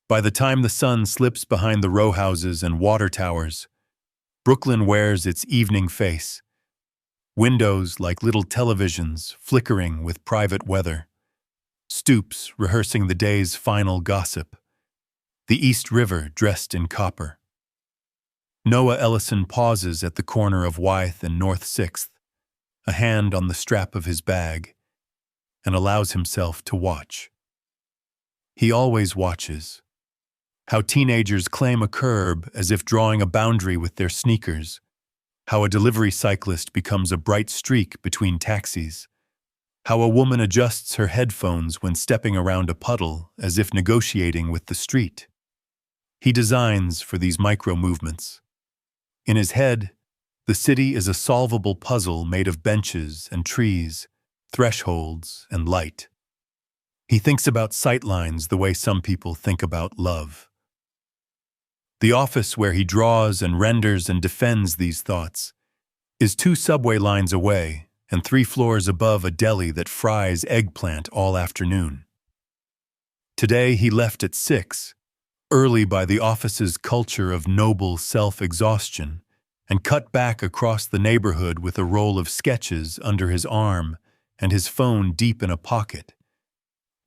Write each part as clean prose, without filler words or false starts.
By the time the sun slips behind the row houses and water towers, Brooklyn wears its evening face. Windows like little televisions flickering with private weather. Stoops rehearsing the day's final gossip. The East River dressed in copper. Noah Ellison pauses at the corner of Wythe and North 6th, a hand on the strap of his bag, and allows himself to watch. He always watches. How teenagers claim a curb as if drawing a boundary with their sneakers. How a delivery cyclist becomes a bright streak between taxis. How a woman adjusts her headphones when stepping around a puddle as if negotiating with the street. He designs for these micro-movements. In his head, the city is a solvable puzzle made of benches and trees, thresholds and light. He thinks about sightlines the way some people think about love. The office where he draws and renders and defends these thoughts is 2 subway lines away and 3 floors above a deli that fries eggplant all afternoon. Today he left at 6, early by the office's culture of noble self-exhaustion, and cut back across the neighborhood with a roll of sketches under his arm and his phone deep in a pocket.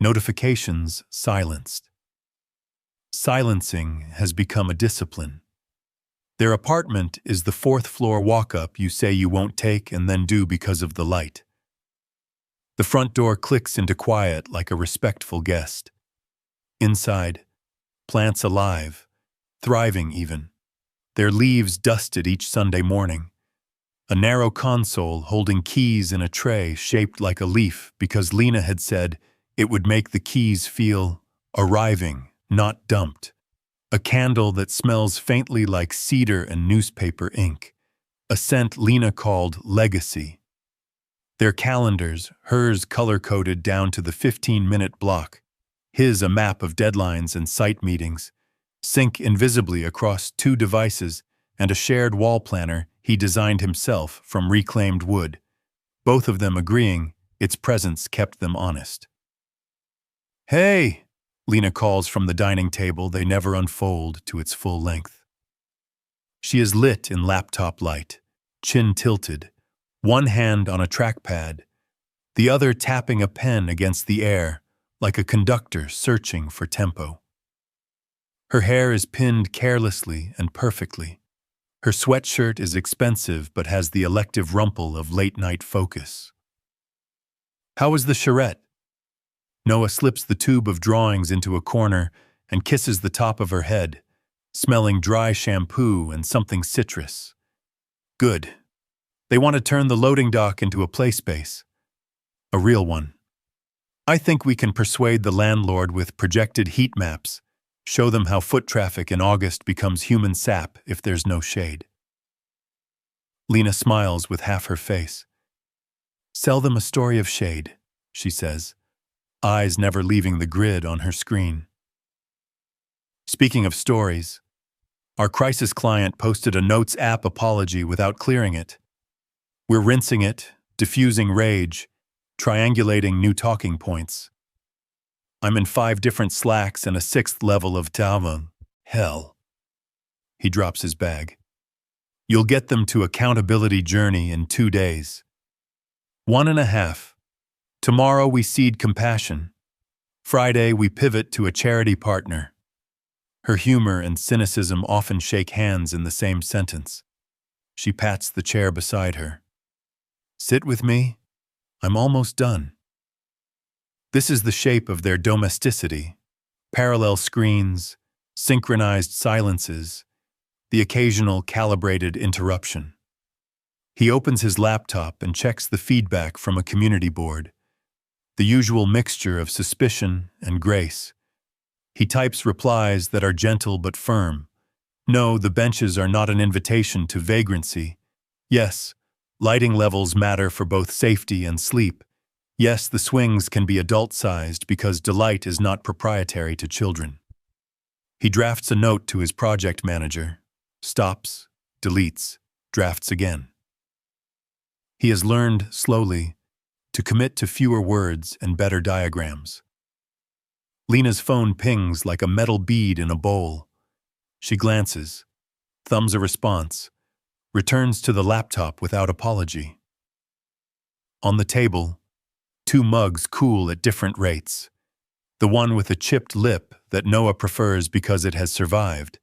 Notifications silenced. Silencing has become a discipline. Their apartment is the 4th-floor walk-up you say you won't take and then do because of the light. The front door clicks into quiet like a respectful guest. Inside, plants alive, thriving even, their leaves dusted each Sunday morning. A narrow console holding keys in a tray shaped like a leaf because Lena had said it would make the keys feel arriving, not dumped. A candle that smells faintly like cedar and newspaper ink. A scent Lena called legacy. Their calendars, hers color-coded down to the 15-minute block, his a map of deadlines and site meetings, sync invisibly across 2 devices and a shared wall planner he designed himself from reclaimed wood, both of them agreeing its presence kept them honest. "Hey!" Lena calls from the dining table they never unfold to its full length. She is lit in laptop light, chin tilted, one hand on a trackpad, the other tapping a pen against the air like a conductor searching for tempo. Her hair is pinned carelessly and perfectly. Her sweatshirt is expensive but has the elective rumple of late-night focus. "How was the charrette?" Noah slips the tube of drawings into a corner and kisses the top of her head, smelling dry shampoo and something citrus. "Good. They want to turn the loading dock into a play space. A real one. I think we can persuade the landlord with projected heat maps, show them how foot traffic in August becomes human sap if there's no shade." Lena smiles with half her face. "Sell them a story of shade," she says, eyes never leaving the grid on her screen. Speaking of stories, our crisis client posted a Notes app apology without clearing it. We're rinsing it, diffusing rage, triangulating new talking points. I'm in 5 different Slacks and a 6th level of Tava. Hell. He drops his bag. You'll get them to accountability journey in 2 days. 1.5. Tomorrow we seed compassion. Friday we pivot to a charity partner. Her humor and cynicism often shake hands in the same sentence. She pats the chair beside her. "Sit with me. I'm almost done." This is the shape of their domesticity. Parallel screens, synchronized silences, the occasional calibrated interruption. He opens his laptop and checks the feedback from a community board. The usual mixture of suspicion and grace. He types replies that are gentle but firm. No, the benches are not an invitation to vagrancy. Yes, lighting levels matter for both safety and sleep. Yes, the swings can be adult-sized because delight is not proprietary to children. He drafts a note to his project manager, stops, deletes, drafts again. He has learned, slowly, to commit to fewer words and better diagrams. Lena's phone pings like a metal bead in a bowl. She glances, thumbs a response, returns to the laptop without apology. On the table, two mugs cool at different rates. The one with a chipped lip that Noah prefers because it has survived.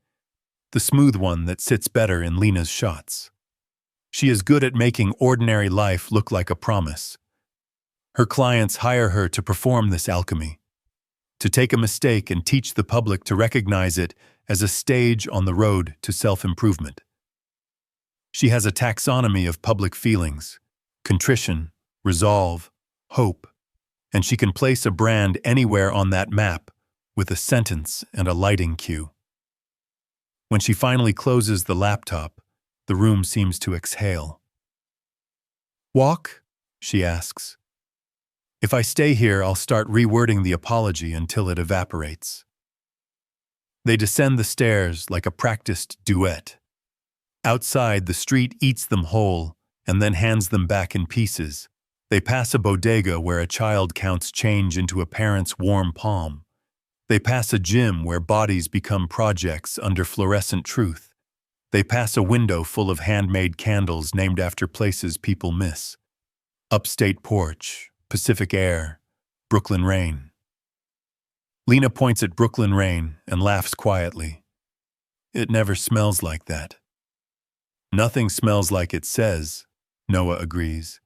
The smooth one that sits better in Lena's shots. She is good at making ordinary life look like a promise. Her clients hire her to perform this alchemy, to take a mistake and teach the public to recognize it as a stage on the road to self-improvement. She has a taxonomy of public feelings, contrition, resolve, hope, and she can place a brand anywhere on that map with a sentence and a lighting cue. When she finally closes the laptop, the room seems to exhale. "Walk?" she asks. "If I stay here, I'll start rewording the apology until it evaporates." They descend the stairs like a practiced duet. Outside, the street eats them whole and then hands them back in pieces. They pass a bodega where a child counts change into a parent's warm palm. They pass a gym where bodies become projects under fluorescent truth. They pass a window full of handmade candles named after places people miss. Upstate porch, Pacific air, Brooklyn rain. Lena points at Brooklyn rain and laughs quietly. "It never smells like that." "Nothing smells like it says," Noah agrees.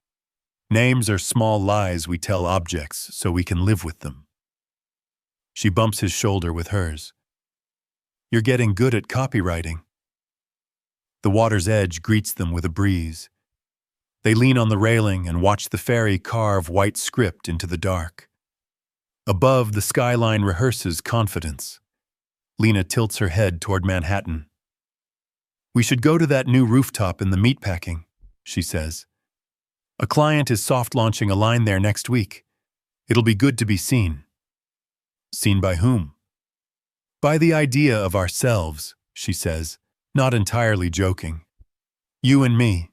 "Names are small lies we tell objects so we can live with them." She bumps his shoulder with hers. "You're getting good at copywriting." The water's edge greets them with a breeze. They lean on the railing and watch the ferry carve white script into the dark. Above, the skyline rehearses confidence. Lena tilts her head toward Manhattan. "We should go to that new rooftop in the meatpacking," she says. "A client is soft launching a line there next week. It'll be good to be seen." "Seen by whom?" "By the idea of ourselves," she says, not entirely joking. "You and me,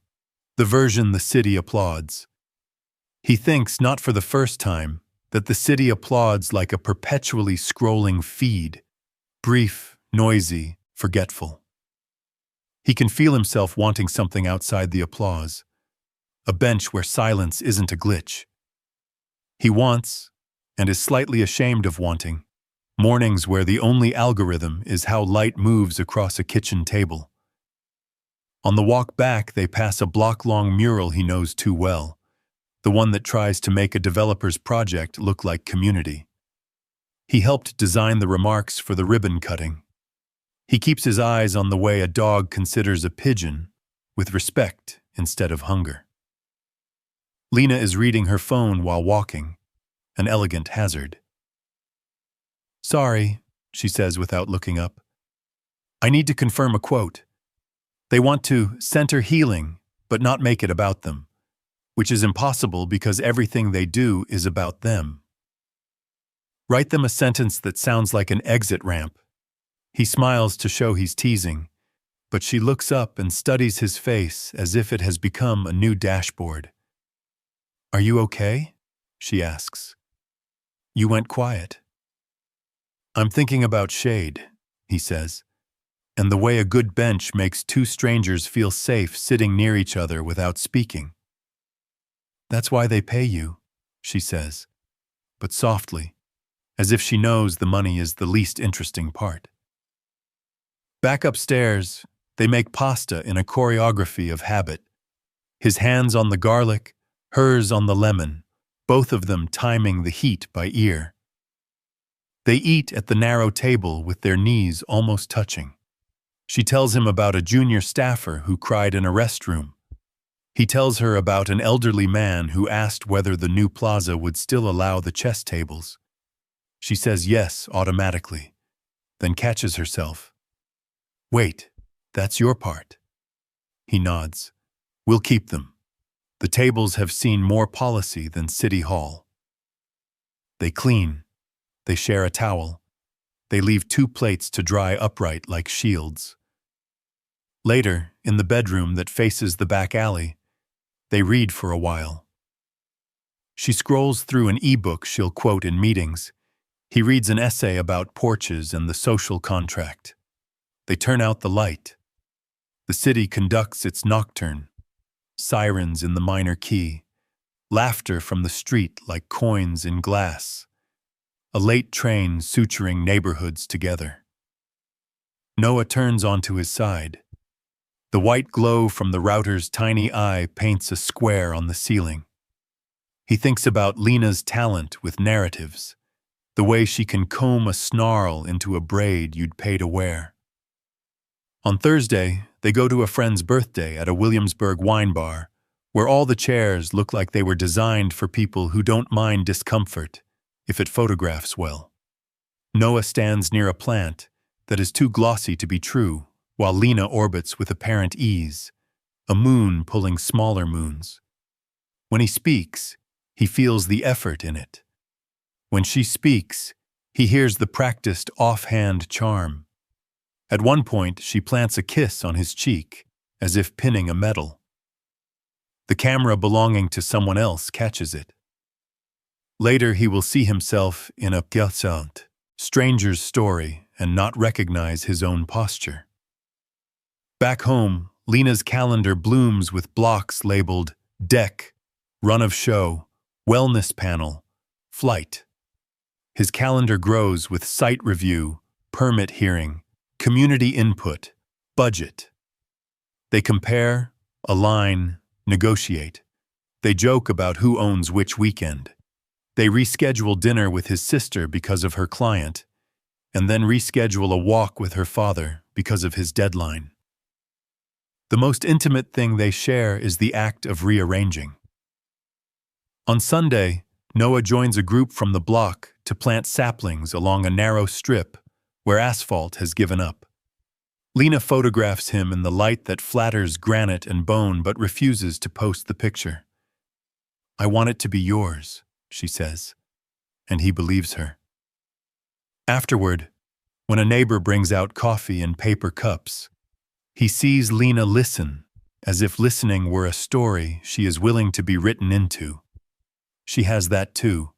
the version the city applauds." He thinks, not for the first time, that the city applauds like a perpetually scrolling feed, brief, noisy, forgetful. He can feel himself wanting something outside the applause, a bench where silence isn't a glitch. He wants, and is slightly ashamed of wanting, mornings where the only algorithm is how light moves across a kitchen table. On the walk back, they pass a block-long mural he knows too well, the one that tries to make a developer's project look like community. He helped design the remarks for the ribbon cutting. He keeps his eyes on the way a dog considers a pigeon, with respect instead of hunger. Lena is reading her phone while walking, an elegant hazard. "Sorry," she says without looking up. "I need to confirm a quote. They want to center healing, but not make it about them, which is impossible because everything they do is about them. Write them a sentence that sounds like an exit ramp." He smiles to show he's teasing, but she looks up and studies his face as if it has become a new dashboard. "Are you okay?" she asks. "You went quiet." "I'm thinking about shade," he says, "and the way a good bench makes two strangers feel safe sitting near each other without speaking." "That's why they pay you," she says, but softly, as if she knows the money is the least interesting part. Back upstairs, they make pasta in a choreography of habit. His hands on the garlic, hers on the lemon, both of them timing the heat by ear. They eat at the narrow table with their knees almost touching. She tells him about a junior staffer who cried in a restroom. He tells her about an elderly man who asked whether the new plaza would still allow the chess tables. She says yes automatically, then catches herself. "Wait, that's your part." He nods. "We'll keep them. The tables have seen more policy than City Hall." They clean. They share a towel. They leave two plates to dry upright like shields. Later, in the bedroom that faces the back alley, they read for a while. She scrolls through an e-book she'll quote in meetings, He reads an essay about porches and the social contract. They turn out the light. The city conducts its nocturne. Sirens in the minor key. Laughter from the street like coins in glass. A late train suturing neighborhoods together. Noah turns onto his side. The white glow from the router's tiny eye paints a square on the ceiling. He thinks about Lena's talent with narratives, the way she can comb a snarl into a braid you'd pay to wear. On Thursday, they go to a friend's birthday at a Williamsburg wine bar, where all the chairs look like they were designed for people who don't mind discomfort, if it photographs well. Noah stands near a plant that is too glossy to be true, while Lena orbits with apparent ease, a moon pulling smaller moons. When he speaks, he feels the effort in it. When she speaks, he hears the practiced offhand charm. At one point, she plants a kiss on his cheek, as if pinning a medal. The camera belonging to someone else catches it. Later, he will see himself in a piazzant, stranger's story, and not recognize his own posture. Back home, Lena's calendar blooms with blocks labeled Deck, Run of Show, Wellness Panel, Flight. His calendar grows with site review, permit hearing, community input, budget. They compare, align, negotiate. They joke about who owns which weekend. They reschedule dinner with his sister because of her client, and then reschedule a walk with her father because of his deadline. The most intimate thing they share is the act of rearranging. On Sunday, Noah joins a group from the block to plant saplings along a narrow strip where asphalt has given up. Lena photographs him in the light that flatters granite and bone but refuses to post the picture. "I want it to be yours," she says, and he believes her. Afterward, when a neighbor brings out coffee in paper cups, he sees Lena listen, as if listening were a story she is willing to be written into. She has that too,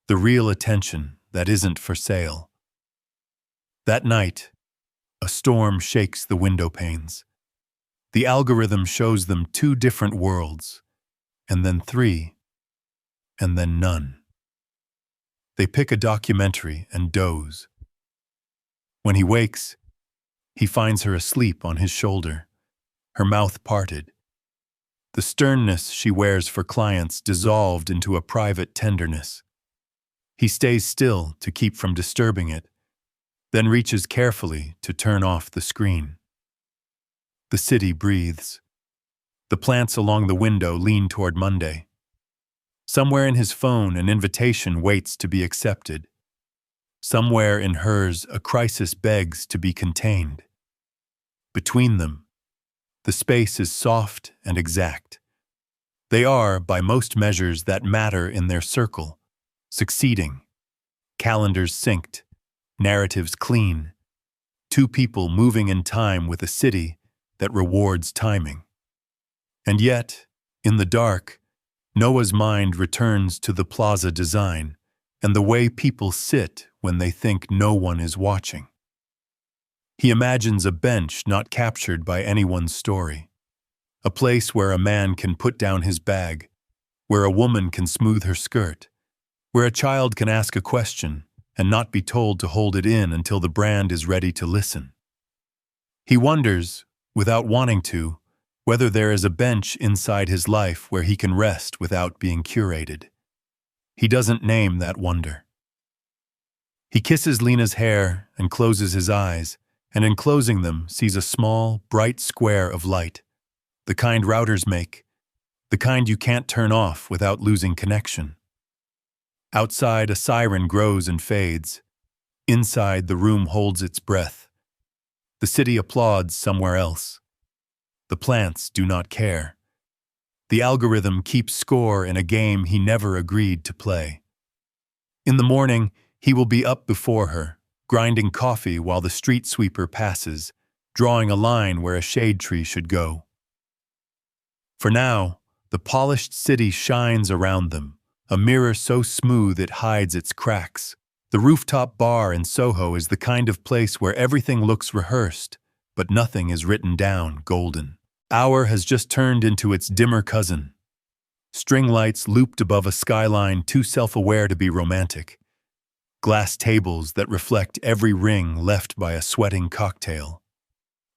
the real attention that isn't for sale. That night, a storm shakes the window panes. The algorithm shows them 2 different worlds, and then 3, and then none. They pick a documentary and doze. When he wakes, he finds her asleep on his shoulder, her mouth parted. The sternness she wears for clients dissolved into a private tenderness. He stays still to keep from disturbing it, then reaches carefully to turn off the screen. The city breathes. The plants along the window lean toward Monday. Somewhere in his phone, an invitation waits to be accepted. Somewhere in hers, a crisis begs to be contained. Between them, the space is soft and exact. They are, by most measures that matter in their circle, succeeding. Calendars synced, narratives clean. 2 people moving in time with a city that rewards timing. And yet, in the dark, Noah's mind returns to the plaza design and the way people sit when they think no one is watching. He imagines a bench not captured by anyone's story, a place where a man can put down his bag, where a woman can smooth her skirt, where a child can ask a question and not be told to hold it in until the brand is ready to listen. He wonders, without wanting to, whether there is a bench inside his life where he can rest without being curated. He doesn't name that wonder. He kisses Lena's hair and closes his eyes, and in closing them sees a small, bright square of light, the kind routers make, the kind you can't turn off without losing connection. Outside, a siren grows and fades. Inside, the room holds its breath. The city applauds somewhere else. The plants do not care. The algorithm keeps score in a game he never agreed to play. In the morning, he will be up before her, grinding coffee while the street sweeper passes, drawing a line where a shade tree should go. For now, the polished city shines around them, a mirror so smooth it hides its cracks, The rooftop bar in Soho is the kind of place where everything looks rehearsed, but nothing is written down golden. Hour has just turned into its dimmer cousin. String lights looped above a skyline too self-aware to be romantic. Glass tables that reflect every ring left by a sweating cocktail.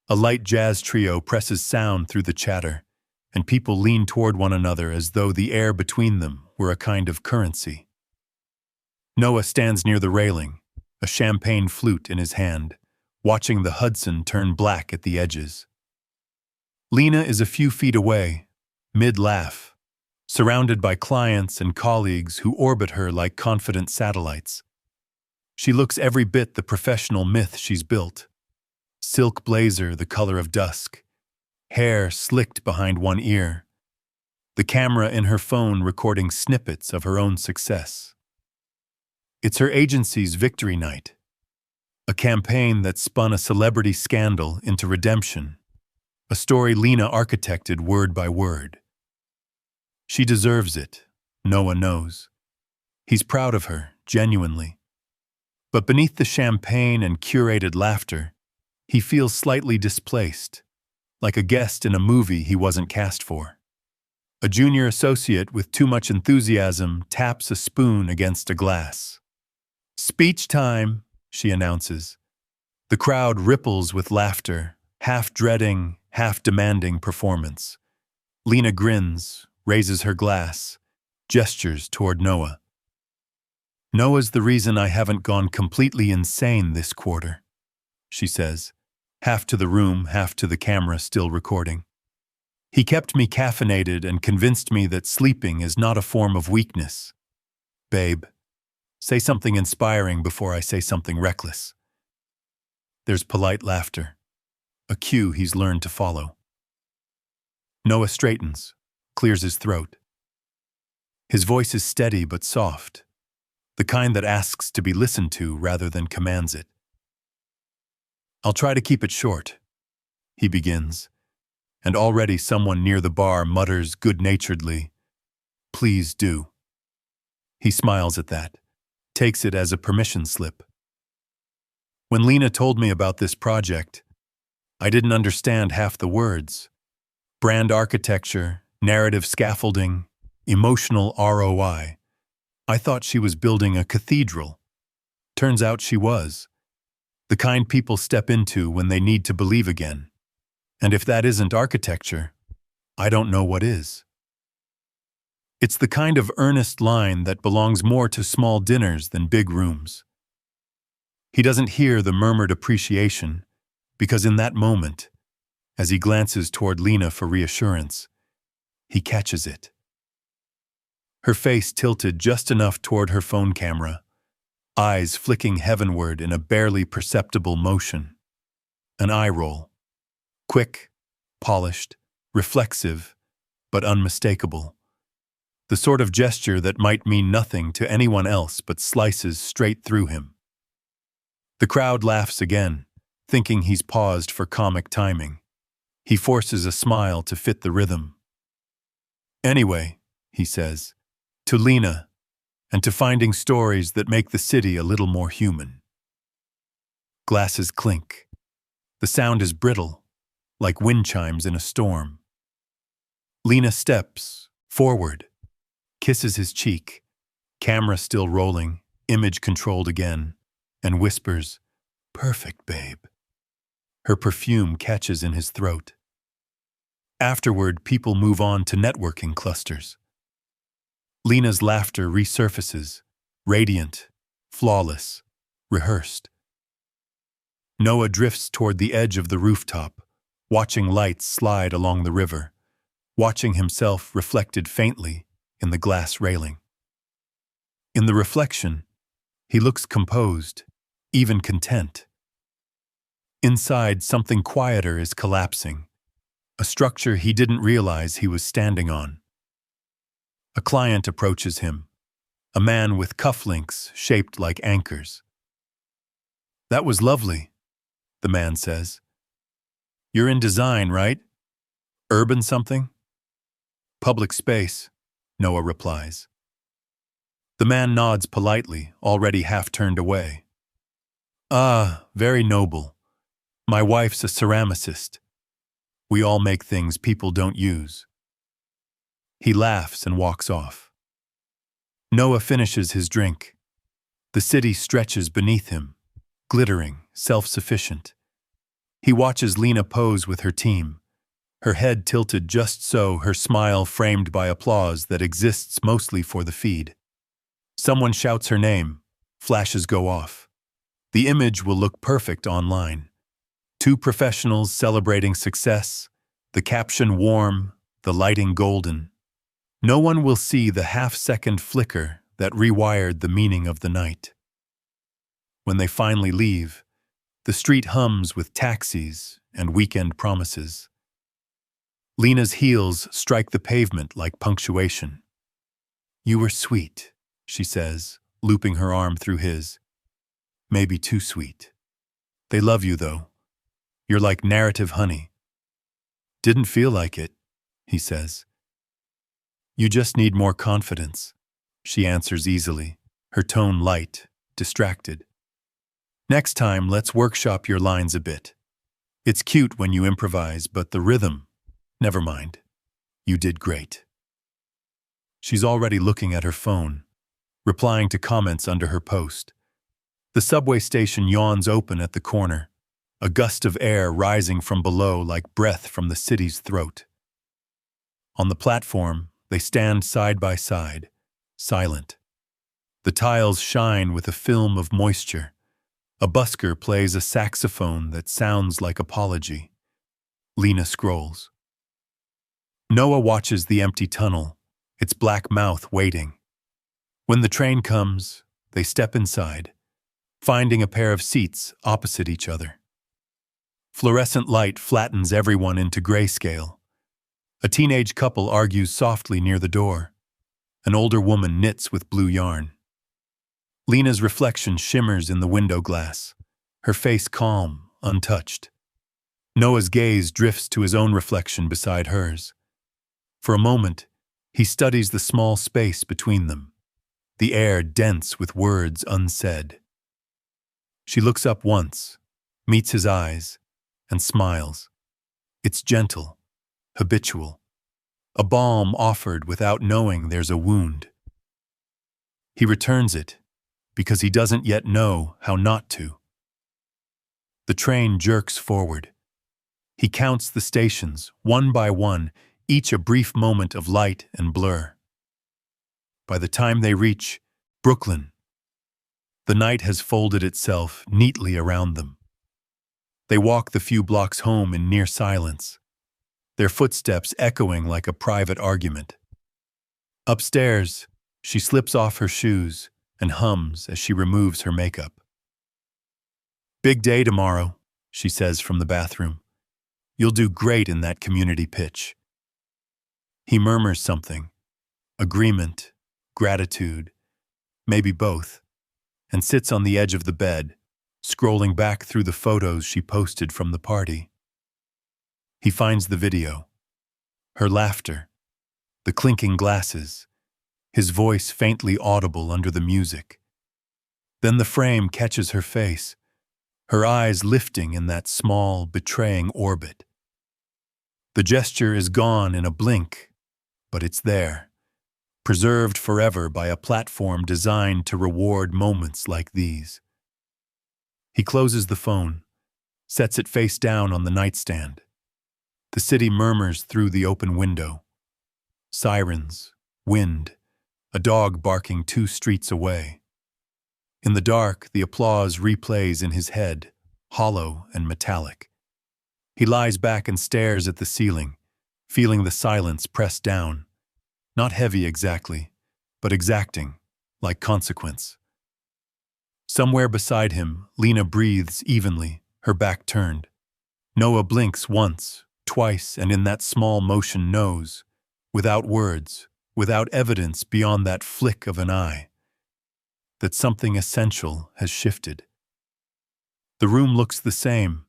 A light jazz trio presses sound through the chatter, and people lean toward one another as though the air between them were a kind of currency. Noah stands near the railing, a champagne flute in his hand, watching the Hudson turn black at the edges. Lena is a few feet away, mid-laugh, surrounded by clients and colleagues who orbit her like confident satellites. She looks every bit the professional myth she's built. Silk blazer the color of dusk, hair slicked behind one ear, the camera in her phone recording snippets of her own success. It's her agency's victory night, a campaign that spun a celebrity scandal into redemption, a story Lena architected word by word. She deserves it, Noah knows. He's proud of her, genuinely. But beneath the champagne and curated laughter, he feels slightly displaced, like a guest in a movie he wasn't cast for. A junior associate with too much enthusiasm taps a spoon against a glass. "Speech time," she announces. The crowd ripples with laughter, half dreading, half demanding performance. Lena grins, raises her glass, gestures toward Noah. "Noah's the reason I haven't gone completely insane this quarter," she says, half to the room, half to the camera still recording. "He kept me caffeinated and convinced me that sleeping is not a form of weakness. Babe, say something inspiring before I say something reckless." There's polite laughter, a cue he's learned to follow. Noah straightens, clears his throat. His voice is steady but soft, the kind that asks to be listened to rather than commands it. "I'll try to keep it short," he begins, and already someone near the bar mutters good-naturedly, "Please do." He smiles at that, takes it as a permission slip. "When Lena told me about this project, I didn't understand half the words. Brand architecture, narrative scaffolding, emotional ROI. I thought she was building a cathedral. Turns out she was. The kind people step into when they need to believe again. And if that isn't architecture, I don't know what is." It's the kind of earnest line that belongs more to small dinners than big rooms. He doesn't hear the murmured appreciation, because in that moment, as he glances toward Lena for reassurance, he catches it. Her face tilted just enough toward her phone camera, eyes flicking heavenward in a barely perceptible motion. An eye roll. Quick, polished, reflexive, but unmistakable. The sort of gesture that might mean nothing to anyone else but slices straight through him. The crowd laughs again, thinking he's paused for comic timing. He forces a smile to fit the rhythm. "Anyway," he says, "to Lena, and to finding stories that make the city a little more human." Glasses clink. The sound is brittle, like wind chimes in a storm. Lena steps forward, kisses his cheek, camera still rolling, image controlled again, and whispers, "Perfect, babe." Her perfume catches in his throat. Afterward, people move on to networking clusters. Lena's laughter resurfaces, radiant, flawless, rehearsed. Noah drifts toward the edge of the rooftop, watching lights slide along the river, watching himself reflected faintly in the glass railing. In the reflection, he looks composed, even content. Inside, something quieter is collapsing, a structure he didn't realize he was standing on. A client approaches him, a man with cufflinks shaped like anchors. "That was lovely," the man says. "You're in design, right? Urban something?" "Public space," Noah replies. The man nods politely, already half turned away. Ah, very noble. My wife's a ceramicist. We all make things people don't use. He laughs and walks off. Noah finishes his drink. The city stretches beneath him, glittering, self-sufficient. He watches Lena pose with her team, her head tilted just so, her smile framed by applause that exists mostly for the feed. Someone shouts her name, flashes go off. The image will look perfect online. Two professionals celebrating success, the caption warm, the lighting golden. No one will see the half-second flicker that rewired the meaning of the night. When they finally leave, the street hums with taxis and weekend promises. Lena's heels strike the pavement like punctuation. You were sweet, she says, looping her arm through his. Maybe too sweet. They love you, though. You're like narrative honey. Didn't feel like it, he says. You just need more confidence, she answers easily, her tone light, distracted. Next time, let's workshop your lines a bit. It's cute when you improvise, but the rhythm, never mind. You did great. She's already looking at her phone, replying to comments under her post. The subway station yawns open at the corner, a gust of air rising from below like breath from the city's throat. On the platform, they stand side by side, silent. The tiles shine with a film of moisture. A busker plays a saxophone that sounds like apology. Lena scrolls. Noah watches the empty tunnel, its black mouth waiting. When the train comes, they step inside, finding a pair of seats opposite each other. Fluorescent light flattens everyone into grayscale. A teenage couple argues softly near the door. An older woman knits with blue yarn. Lena's reflection shimmers in the window glass, her face calm, untouched. Noah's gaze drifts to his own reflection beside hers. For a moment, he studies the small space between them, the air dense with words unsaid. She looks up once, meets his eyes, and smiles. It's gentle, habitual, a balm offered without knowing there's a wound. He returns it, because he doesn't yet know how not to. The train jerks forward. He counts the stations, one by one, each a brief moment of light and blur. By the time they reach Brooklyn, the night has folded itself neatly around them. They walk the few blocks home in near silence, their footsteps echoing like a private argument. Upstairs, she slips off her shoes and hums as she removes her makeup. Big day tomorrow, she says from the bathroom. You'll do great in that community pitch. He murmurs something, agreement, gratitude, maybe both, and sits on the edge of the bed, scrolling back through the photos she posted from the party. He finds the video, her laughter, the clinking glasses, his voice faintly audible under the music. Then the frame catches her face, her eyes lifting in that small, betraying orbit. The gesture is gone in a blink, but it's there, preserved forever by a platform designed to reward moments like these. He closes the phone, sets it face down on the nightstand. The city murmurs through the open window. Sirens, wind, a dog barking 2 streets away. In the dark, the applause replays in his head, hollow and metallic. He lies back and stares at the ceiling, feeling the silence press down. Not heavy exactly, but exacting, like consequence. Somewhere beside him, Lena breathes evenly, her back turned. Noah blinks once, twice, and in that small motion knows, without words, without evidence beyond that flick of an eye, that something essential has shifted. The room looks the same,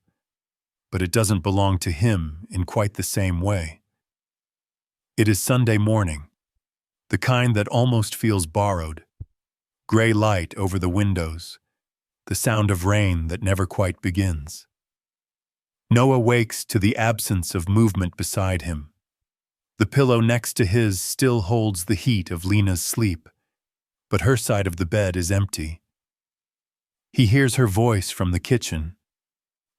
but it doesn't belong to him in quite the same way. It is Sunday morning, the kind that almost feels borrowed, gray light over the windows, the sound of rain that never quite begins. Noah wakes to the absence of movement beside him. The pillow next to his still holds the heat of Lena's sleep, but her side of the bed is empty. He hears her voice from the kitchen,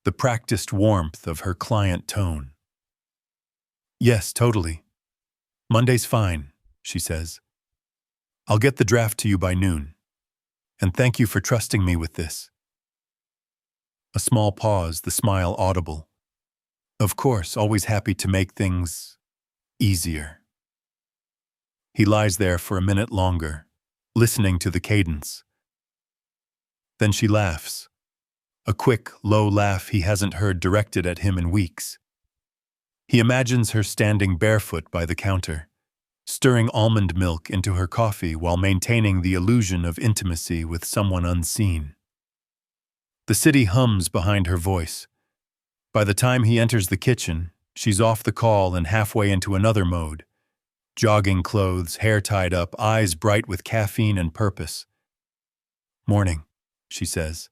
the practiced warmth of her client tone. "Yes, totally. Monday's fine," she says. "I'll get the draft to you by noon. And thank you for trusting me with this." A small pause, the smile audible. "Of course, always happy to make things easier." He lies there for a minute longer, listening to the cadence. Then she laughs. A quick, low laugh he hasn't heard directed at him in weeks. He imagines her standing barefoot by the counter, stirring almond milk into her coffee while maintaining the illusion of intimacy with someone unseen. The city hums behind her voice. By the time he enters the kitchen, she's off the call and halfway into another mode. Jogging clothes, hair tied up, eyes bright with caffeine and purpose. "Morning," she says.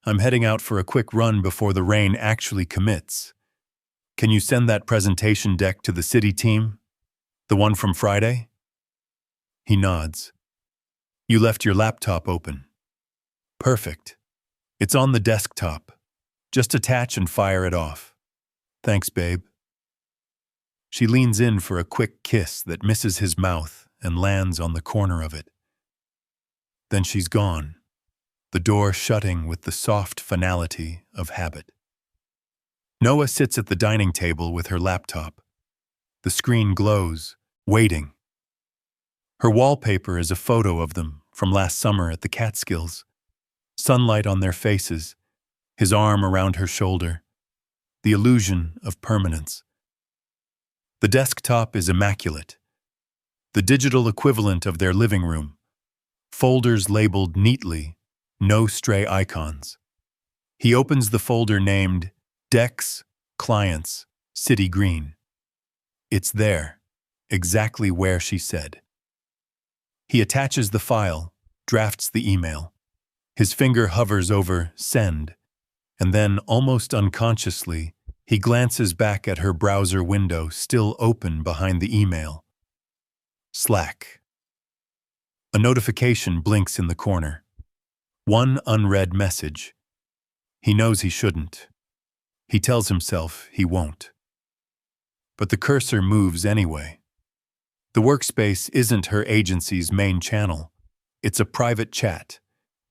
"I'm heading out for a quick run before the rain actually commits. Can you send that presentation deck to the city team? The one from Friday?" He nods. "You left your laptop open." "Perfect. It's on the desktop. Just attach and fire it off." "Thanks, babe." She leans in for a quick kiss that misses his mouth and lands on the corner of it. Then she's gone, the door shutting with the soft finality of habit. Noah sits at the dining table with her laptop. The screen glows, waiting. Her wallpaper is a photo of them from last summer at the Catskills. Sunlight on their faces, his arm around her shoulder, the illusion of permanence. The desktop is immaculate, the digital equivalent of their living room. Folders labeled neatly, no stray icons. He opens the folder named Decks, Clients, City Green. It's there, exactly where she said. He attaches the file, drafts the email. His finger hovers over Send, and then, almost unconsciously, he glances back at her browser window still open behind the email. Slack. A notification blinks in the corner. One unread message. He knows he shouldn't. He tells himself he won't. But the cursor moves anyway. The workspace isn't her agency's main channel. It's a private chat,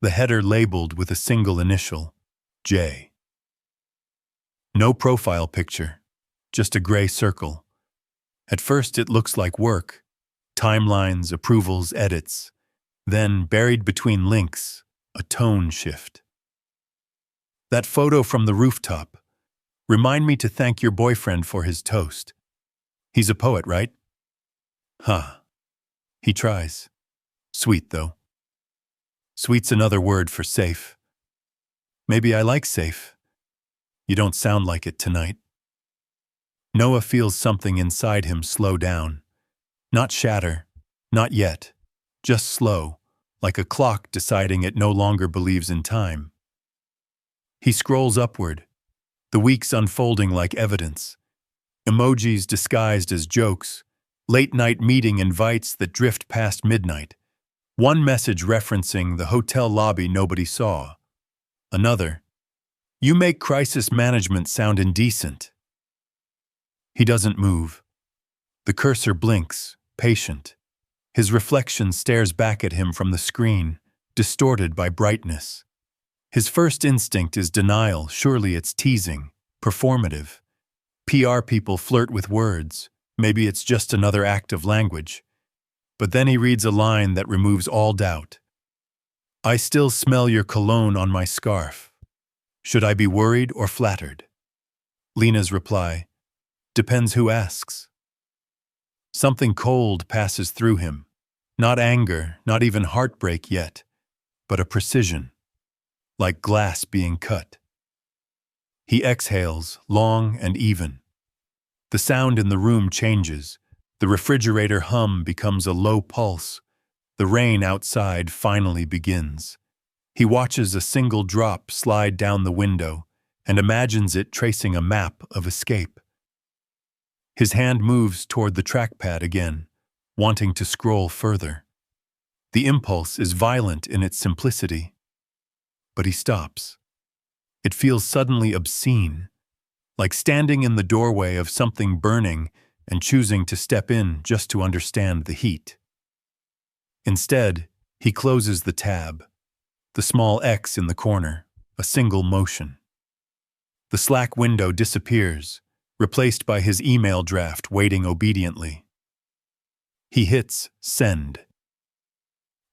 the header labeled with a single initial, J. No profile picture, just a gray circle. At first it looks like work, timelines, approvals, edits. Then, buried between links, a tone shift. That photo from the rooftop. Remind me to thank your boyfriend for his toast. He's a poet, right? Huh. He tries. Sweet, though. Sweet's another word for safe. Maybe I like safe. You don't sound like it tonight. Noah feels something inside him slow down. Not shatter, not yet. Just slow, like a clock deciding it no longer believes in time. He scrolls upward, the weeks unfolding like evidence. Emojis disguised as jokes, late-night meeting invites that drift past midnight. One message referencing the hotel lobby nobody saw. Another, "You make crisis management sound indecent." He doesn't move. The cursor blinks, patient. His reflection stares back at him from the screen, distorted by brightness. His first instinct is denial. Surely it's teasing, performative. PR people flirt with words. Maybe it's just another act of language. But then he reads a line that removes all doubt. "I still smell your cologne on my scarf. Should I be worried or flattered?" Lena's reply, "Depends who asks." Something cold passes through him. Not anger, not even heartbreak yet, but a precision, like glass being cut. He exhales, long and even. The sound in the room changes. The refrigerator hum becomes a low pulse. The rain outside finally begins. He watches a single drop slide down the window and imagines it tracing a map of escape. His hand moves toward the trackpad again, wanting to scroll further. The impulse is violent in its simplicity. But he stops. It feels suddenly obscene, like standing in the doorway of something burning and choosing to step in just to understand the heat. Instead, he closes the tab, the small X in the corner, a single motion. The Slack window disappears, replaced by his email draft waiting obediently. He hits send.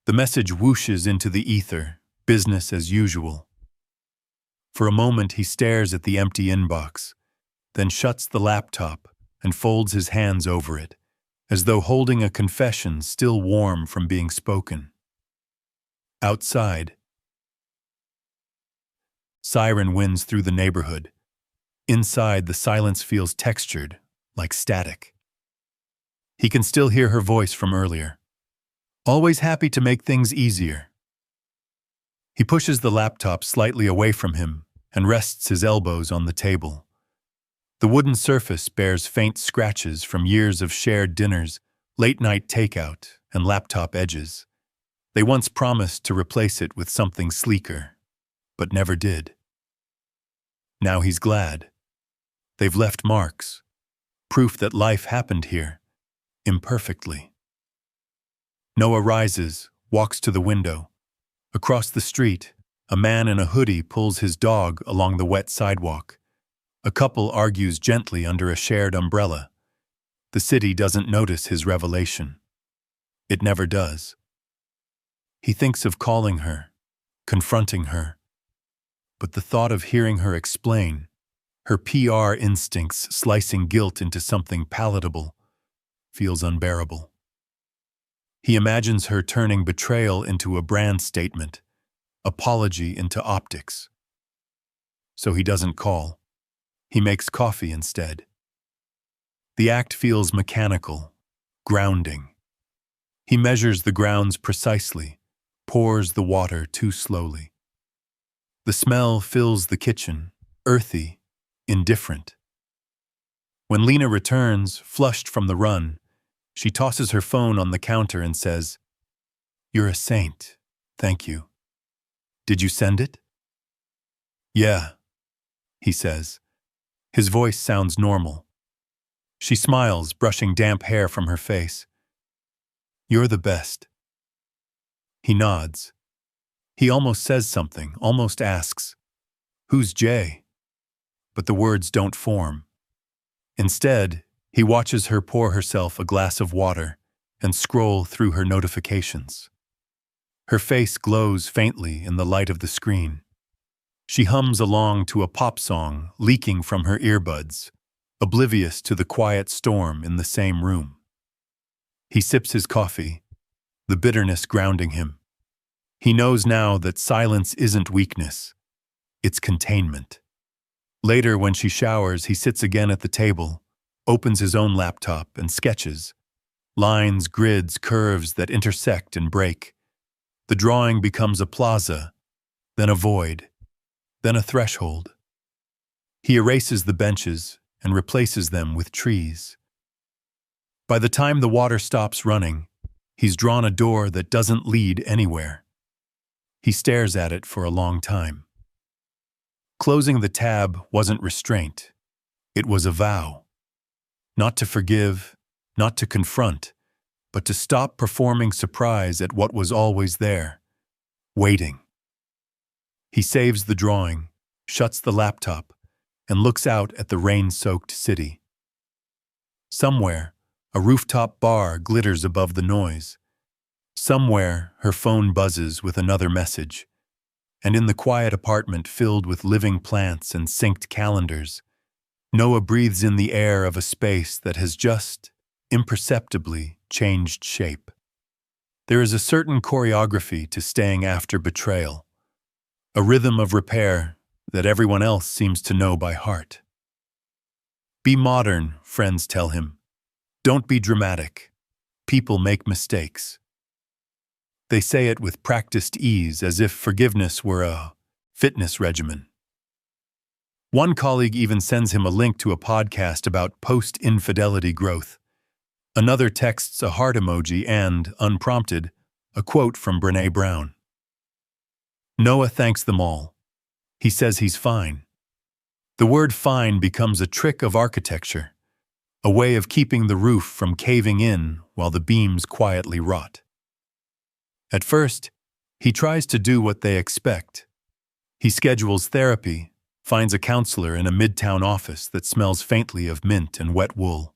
The message whooshes into the ether, business as usual. For a moment he stares at the empty inbox, then shuts the laptop and folds his hands over it, as though holding a confession still warm from being spoken. Outside, siren winds through the neighborhood. Inside, the silence feels textured, like static. He can still hear her voice from earlier. Always happy to make things easier. He pushes the laptop slightly away from him and rests his elbows on the table. The wooden surface bears faint scratches from years of shared dinners, late-night takeout, and laptop edges. They once promised to replace it with something sleeker, but never did. Now he's glad. They've left marks, proof that life happened here, imperfectly. Noah rises, walks to the window. Across the street, a man in a hoodie pulls his dog along the wet sidewalk. A couple argues gently under a shared umbrella. The city doesn't notice his revelation. It never does. He thinks of calling her, confronting her. But the thought of hearing her explain, her PR instincts slicing guilt into something palatable, feels unbearable. He imagines her turning betrayal into a brand statement, apology into optics. So he doesn't call. He makes coffee instead. The act feels mechanical, grounding. He measures the grounds precisely, pours the water too slowly. The smell fills the kitchen, earthy, indifferent. When Lena returns, flushed from the run, she tosses her phone on the counter and says, "You're a saint, thank you. Did you send it?" "Yeah," he says. His voice sounds normal. She smiles, brushing damp hair from her face. "You're the best." He nods. He almost says something, almost asks, "Who's Jay?" But the words don't form. Instead, he watches her pour herself a glass of water and scroll through her notifications. Her face glows faintly in the light of the screen. She hums along to a pop song leaking from her earbuds, oblivious to the quiet storm in the same room. He sips his coffee, the bitterness grounding him. He knows now that silence isn't weakness, it's containment. Later, when she showers, he sits again at the table, opens his own laptop and sketches. Lines, grids, curves that intersect and break. The drawing becomes a plaza, then a void, then a threshold. He erases the benches and replaces them with trees. By the time the water stops running, he's drawn a door that doesn't lead anywhere. He stares at it for a long time. Closing the tab wasn't restraint. It was a vow. Not to forgive, not to confront, but to stop performing surprise at what was always there, waiting. He saves the drawing, shuts the laptop, and looks out at the rain-soaked city. Somewhere, a rooftop bar glitters above the noise. Somewhere, her phone buzzes with another message. And in the quiet apartment filled with living plants and synced calendars, Noah breathes in the air of a space that has just, imperceptibly, changed shape. There is a certain choreography to staying after betrayal, a rhythm of repair that everyone else seems to know by heart. Be modern, friends tell him. Don't be dramatic. People make mistakes. They say it with practiced ease, as if forgiveness were a fitness regimen. One colleague even sends him a link to a podcast about post-infidelity growth. Another texts a heart emoji and, unprompted, a quote from Brené Brown. Noah thanks them all. He says he's fine. The word fine becomes a trick of architecture, a way of keeping the roof from caving in while the beams quietly rot. At first, he tries to do what they expect. He schedules therapy, finds a counselor in a midtown office that smells faintly of mint and wet wool.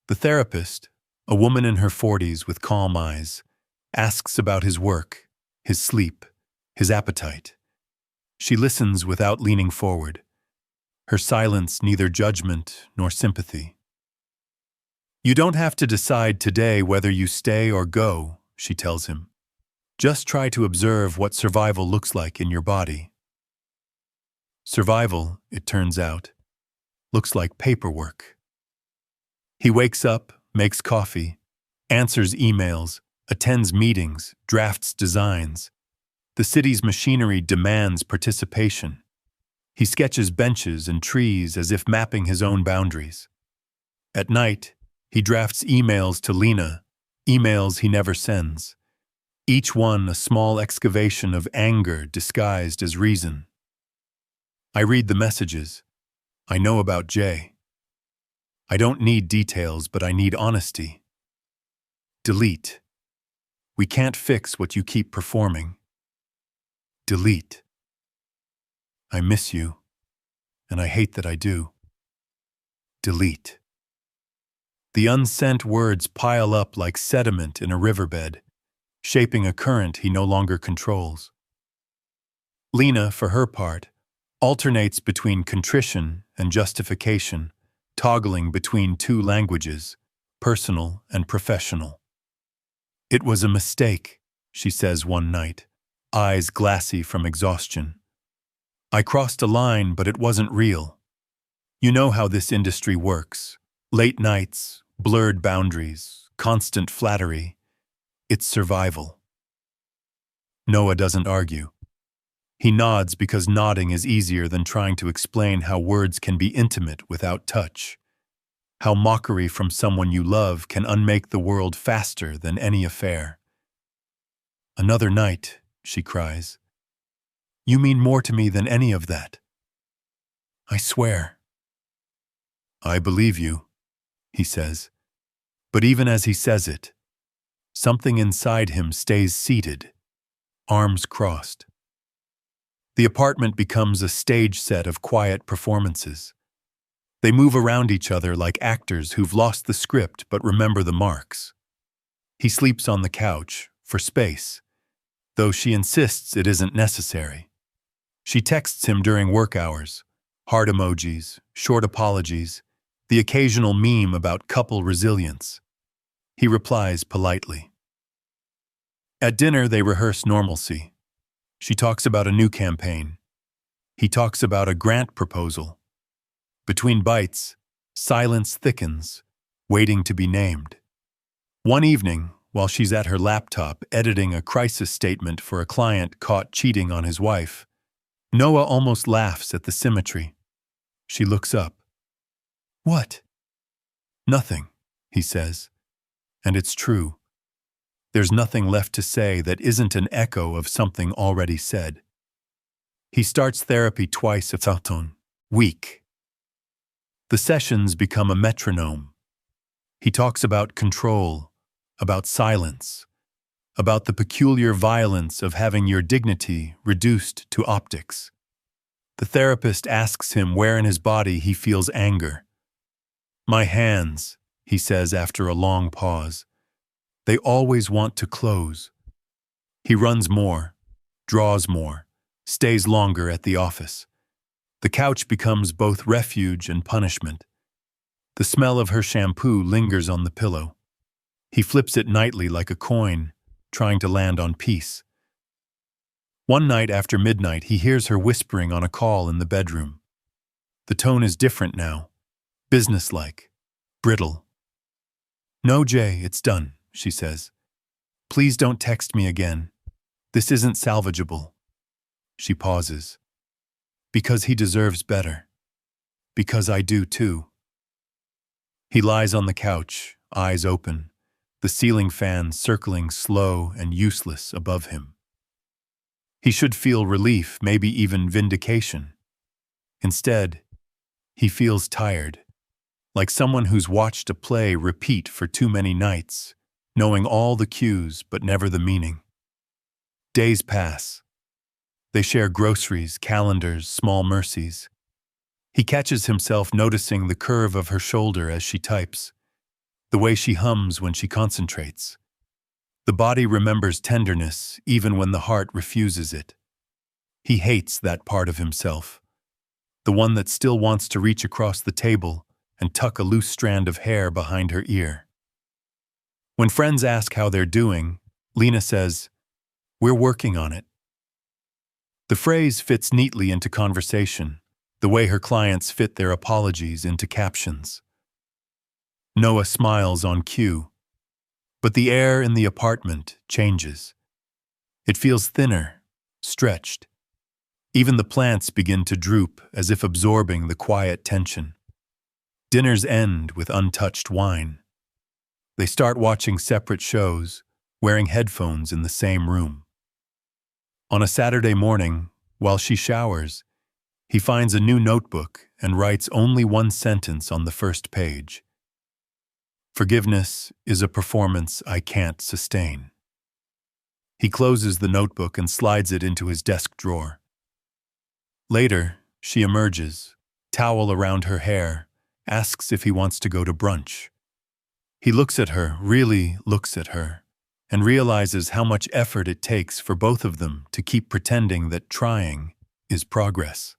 The therapist, a woman in her 40s with calm eyes, asks about his work, his sleep, his appetite. She listens without leaning forward, her silence neither judgment nor sympathy. You don't have to decide today whether you stay or go, she tells him. Just try to observe what survival looks like in your body. Survival, it turns out, looks like paperwork. He wakes up, makes coffee, answers emails, attends meetings, drafts designs. The city's machinery demands participation. He sketches benches and trees as if mapping his own boundaries. At night, he drafts emails to Lena, emails he never sends. Each one a small excavation of anger disguised as reason. I read the messages. I know about Jay. I don't need details, but I need honesty. Delete. We can't fix what you keep performing. Delete. I miss you, and I hate that I do. Delete. The unsent words pile up like sediment in a riverbed, shaping a current he no longer controls. Lena, for her part, alternates between contrition and justification, toggling between two languages, personal and professional. It was a mistake, she says one night, eyes glassy from exhaustion. I crossed a line, but it wasn't real. You know how this industry works. Late nights, blurred boundaries, constant flattery. It's survival. Noah doesn't argue. He nods because nodding is easier than trying to explain how words can be intimate without touch. How mockery from someone you love can unmake the world faster than any affair. Another night, she cries. You mean more to me than any of that. I swear. I believe you, he says. But even as he says it, something inside him stays seated, arms crossed. The apartment becomes a stage set of quiet performances. They move around each other like actors who've lost the script but remember the marks. He sleeps on the couch, for space, though she insists it isn't necessary. She texts him during work hours, heart emojis, short apologies, the occasional meme about couple resilience. He replies politely. At dinner, they rehearse normalcy. She talks about a new campaign. He talks about a grant proposal. Between bites, silence thickens, waiting to be named. One evening, while she's at her laptop editing a crisis statement for a client caught cheating on his wife, Noah almost laughs at the symmetry. She looks up. What? Nothing, he says. And it's true. There's nothing left to say that isn't an echo of something already said. He starts therapy twice a week. The sessions become a metronome. He talks about control, about silence, about the peculiar violence of having your dignity reduced to optics. The therapist asks him where in his body he feels anger. My hands, he says after a long pause. They always want to close. He runs more, draws more, stays longer at the office. The couch becomes both refuge and punishment. The smell of her shampoo lingers on the pillow. He flips it nightly like a coin, trying to land on peace. One night after midnight, he hears her whispering on a call in the bedroom. The tone is different now, businesslike, brittle. No, Jay, it's done, she says. Please don't text me again. This isn't salvageable. She pauses. Because he deserves better. Because I do too. He lies on the couch, eyes open, the ceiling fan circling slow and useless above him. He should feel relief, maybe even vindication. Instead, he feels tired, like someone who's watched a play repeat for too many nights, knowing all the cues but never the meaning. Days pass. They share groceries, calendars, small mercies. He catches himself noticing the curve of her shoulder as she types, the way she hums when she concentrates. The body remembers tenderness even when the heart refuses it. He hates that part of himself, the one that still wants to reach across the table and tuck a loose strand of hair behind her ear. When friends ask how they're doing, Lena says, "We're working on it." The phrase fits neatly into conversation, the way her clients fit their apologies into captions. Noah smiles on cue, but the air in the apartment changes. It feels thinner, stretched. Even the plants begin to droop as if absorbing the quiet tension. Dinners end with untouched wine. They start watching separate shows, wearing headphones in the same room. On a Saturday morning, while she showers, he finds a new notebook and writes only one sentence on the first page. Forgiveness is a performance I can't sustain. He closes the notebook and slides it into his desk drawer. Later, she emerges, towel around her hair, asks if he wants to go to brunch. He looks at her, really looks at her, and realizes how much effort it takes for both of them to keep pretending that trying is progress.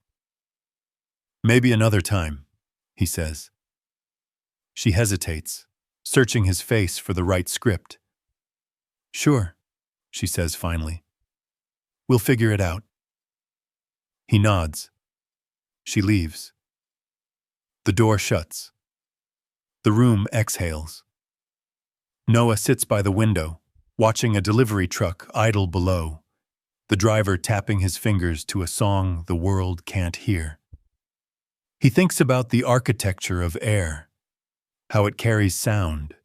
Maybe another time, he says. She hesitates, searching his face for the right script. Sure, she says finally. We'll figure it out. He nods. She leaves. The door shuts. The room exhales. Noah sits by the window, watching a delivery truck idle below, the driver tapping his fingers to a song the world can't hear. He thinks about the architecture of air, how it carries sound,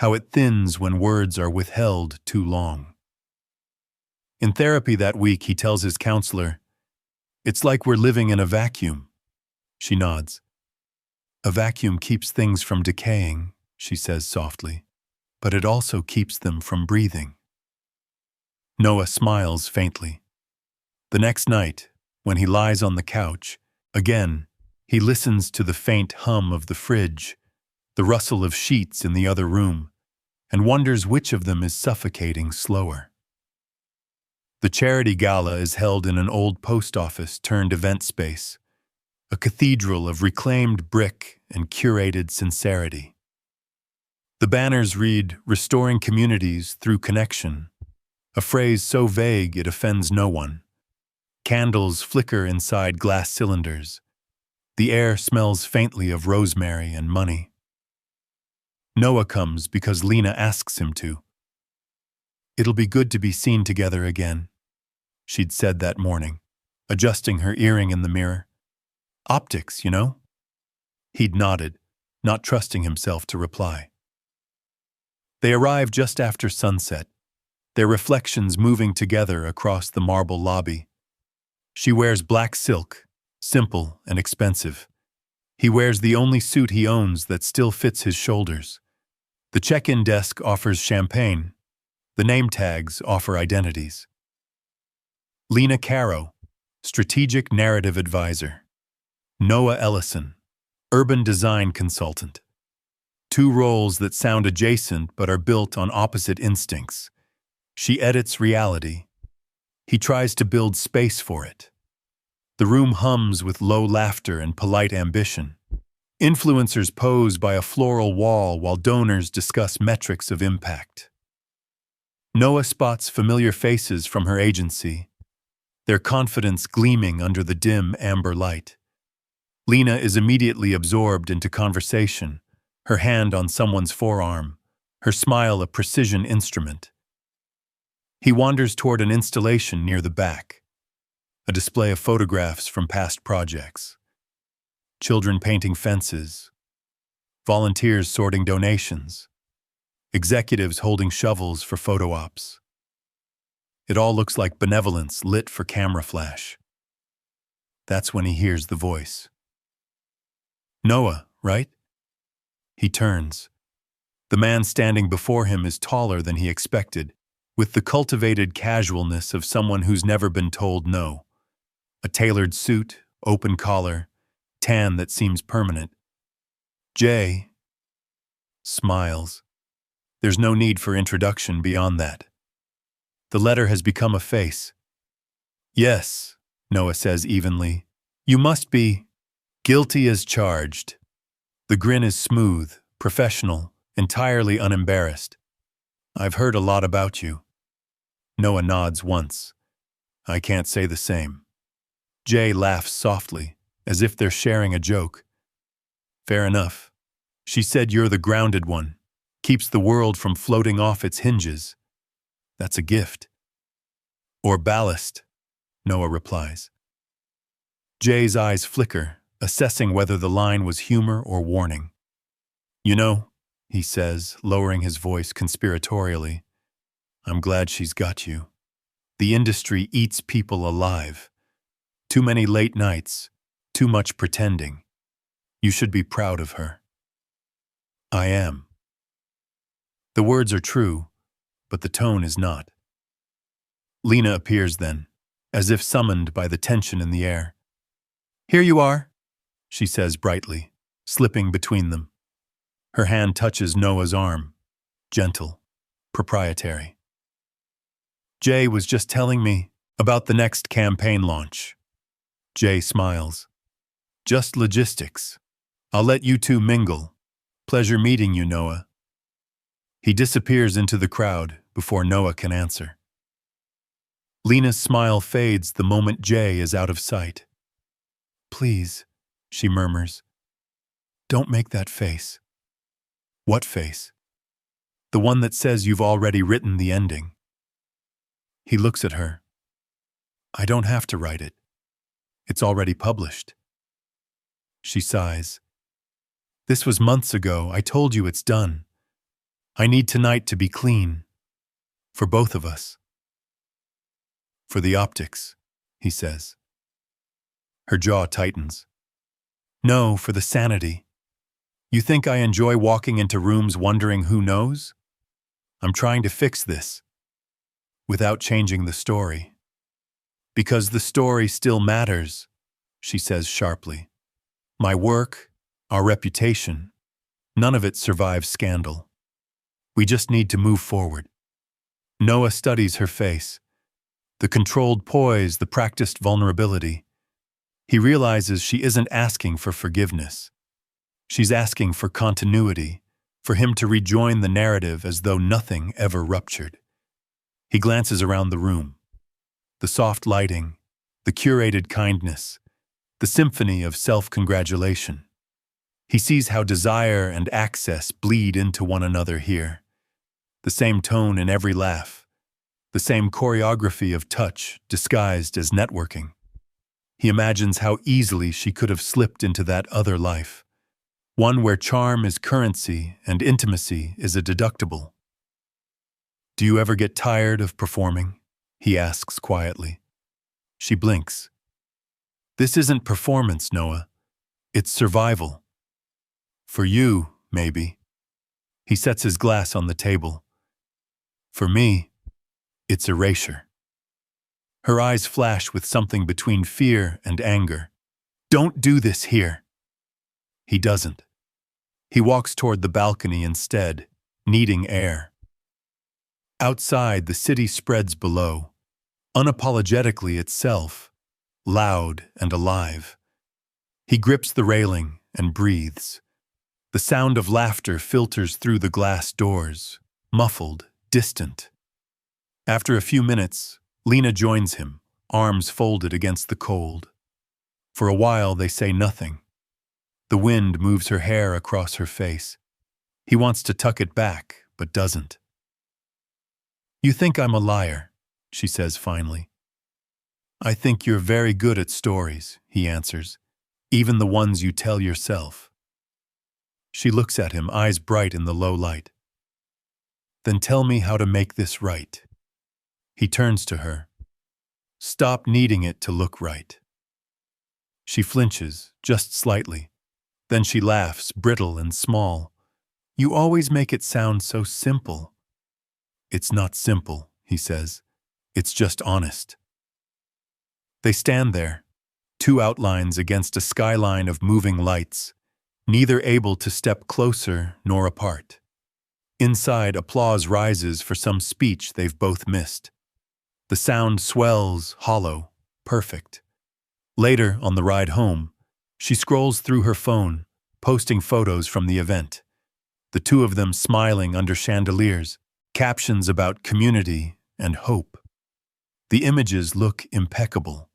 how it thins when words are withheld too long. In therapy that week, he tells his counselor, "It's like we're living in a vacuum." She nods. A vacuum keeps things from decaying, she says softly, but it also keeps them from breathing. Noah smiles faintly. The next night, when he lies on the couch, again, he listens to the faint hum of the fridge, the rustle of sheets in the other room, and wonders which of them is suffocating slower. The charity gala is held in an old post office turned event space, a cathedral of reclaimed brick and curated sincerity. The banners read, "Restoring communities through connection," a phrase so vague it offends no one. Candles flicker inside glass cylinders. The air smells faintly of rosemary and money. Noah comes because Lena asks him to. "It'll be good to be seen together again," she'd said that morning, adjusting her earring in the mirror. "Optics, you know?" He'd nodded, not trusting himself to reply. They arrive just after sunset, their reflections moving together across the marble lobby. She wears black silk, simple and expensive. He wears the only suit he owns that still fits his shoulders. The check-in desk offers champagne. The name tags offer identities. Lena Caro, Strategic Narrative Advisor. Noah Ellison, Urban Design Consultant. Two roles that sound adjacent but are built on opposite instincts. She edits reality. He tries to build space for it. The room hums with low laughter and polite ambition. Influencers pose by a floral wall while donors discuss metrics of impact. Noah spots familiar faces from her agency, their confidence gleaming under the dim amber light. Lena is immediately absorbed into conversation, her hand on someone's forearm, her smile a precision instrument. He wanders toward an installation near the back, a display of photographs from past projects, children painting fences, volunteers sorting donations, executives holding shovels for photo ops. It all looks like benevolence lit for camera flash. That's when he hears the voice. Noah, right? He turns. The man standing before him is taller than he expected, with the cultivated casualness of someone who's never been told no. A tailored suit, open collar, tan that seems permanent. Jay smiles. There's no need for introduction beyond that. The letter has become a face. Yes, Noah says evenly. You must be guilty as charged. The grin is smooth, professional, entirely unembarrassed. I've heard a lot about you. Noah nods once. I can't say the same. Jay laughs softly, as if they're sharing a joke. Fair enough. She said you're the grounded one, keeps the world from floating off its hinges. That's a gift. Or ballast, Noah replies. Jay's eyes flicker, assessing whether the line was humor or warning. You know, he says, lowering his voice conspiratorially, I'm glad she's got you. The industry eats people alive. Too many late nights, too much pretending. You should be proud of her. I am. The words are true, but the tone is not. Lena appears then, as if summoned by the tension in the air. Here you are, she says brightly, slipping between them. Her hand touches Noah's arm, gentle, proprietary. Jay was just telling me about the next campaign launch. Jay smiles. Just logistics. I'll let you two mingle. Pleasure meeting you, Noah. He disappears into the crowd before Noah can answer. Lena's smile fades the moment Jay is out of sight. Please, she murmurs. Don't make that face. What face? The one that says you've already written the ending. He looks at her. I don't have to write it. It's already published. She sighs. This was months ago. I told you it's done. I need tonight to be clean. For both of us. For the optics, he says. Her jaw tightens. No, for the sanity. You think I enjoy walking into rooms wondering who knows? I'm trying to fix this. Without changing the story. Because the story still matters, she says sharply. My work, our reputation, none of it survives scandal. We just need to move forward. Noah studies her face. The controlled poise, the practiced vulnerability. He realizes she isn't asking for forgiveness. She's asking for continuity, for him to rejoin the narrative as though nothing ever ruptured. He glances around the room. The soft lighting, the curated kindness, the symphony of self-congratulation. He sees how desire and access bleed into one another here. The same tone in every laugh, the same choreography of touch disguised as networking. He imagines how easily she could have slipped into that other life, one where charm is currency and intimacy is a deductible. Do you ever get tired of performing? He asks quietly. She blinks. This isn't performance, Noah. It's survival. For you, maybe. He sets his glass on the table. For me, it's erasure. Her eyes flash with something between fear and anger. Don't do this here. He doesn't. He walks toward the balcony instead, needing air. Outside, the city spreads below, unapologetically itself, loud and alive. He grips the railing and breathes. The sound of laughter filters through the glass doors, muffled, distant. After a few minutes, Lena joins him, arms folded against the cold. For a while, they say nothing. The wind moves her hair across her face. He wants to tuck it back, but doesn't. You think I'm a liar, she says finally. I think you're very good at stories, he answers, even the ones you tell yourself. She looks at him, eyes bright in the low light. Then tell me how to make this right. He turns to her. Stop needing it to look right. She flinches, just slightly. Then she laughs, brittle and small. You always make it sound so simple. It's not simple, he says. It's just honest. They stand there, two outlines against a skyline of moving lights, neither able to step closer nor apart. Inside, applause rises for some speech they've both missed. The sound swells, hollow, perfect. Later, on the ride home, she scrolls through her phone, posting photos from the event. The two of them smiling under chandeliers, captions about community and hope. The images look impeccable.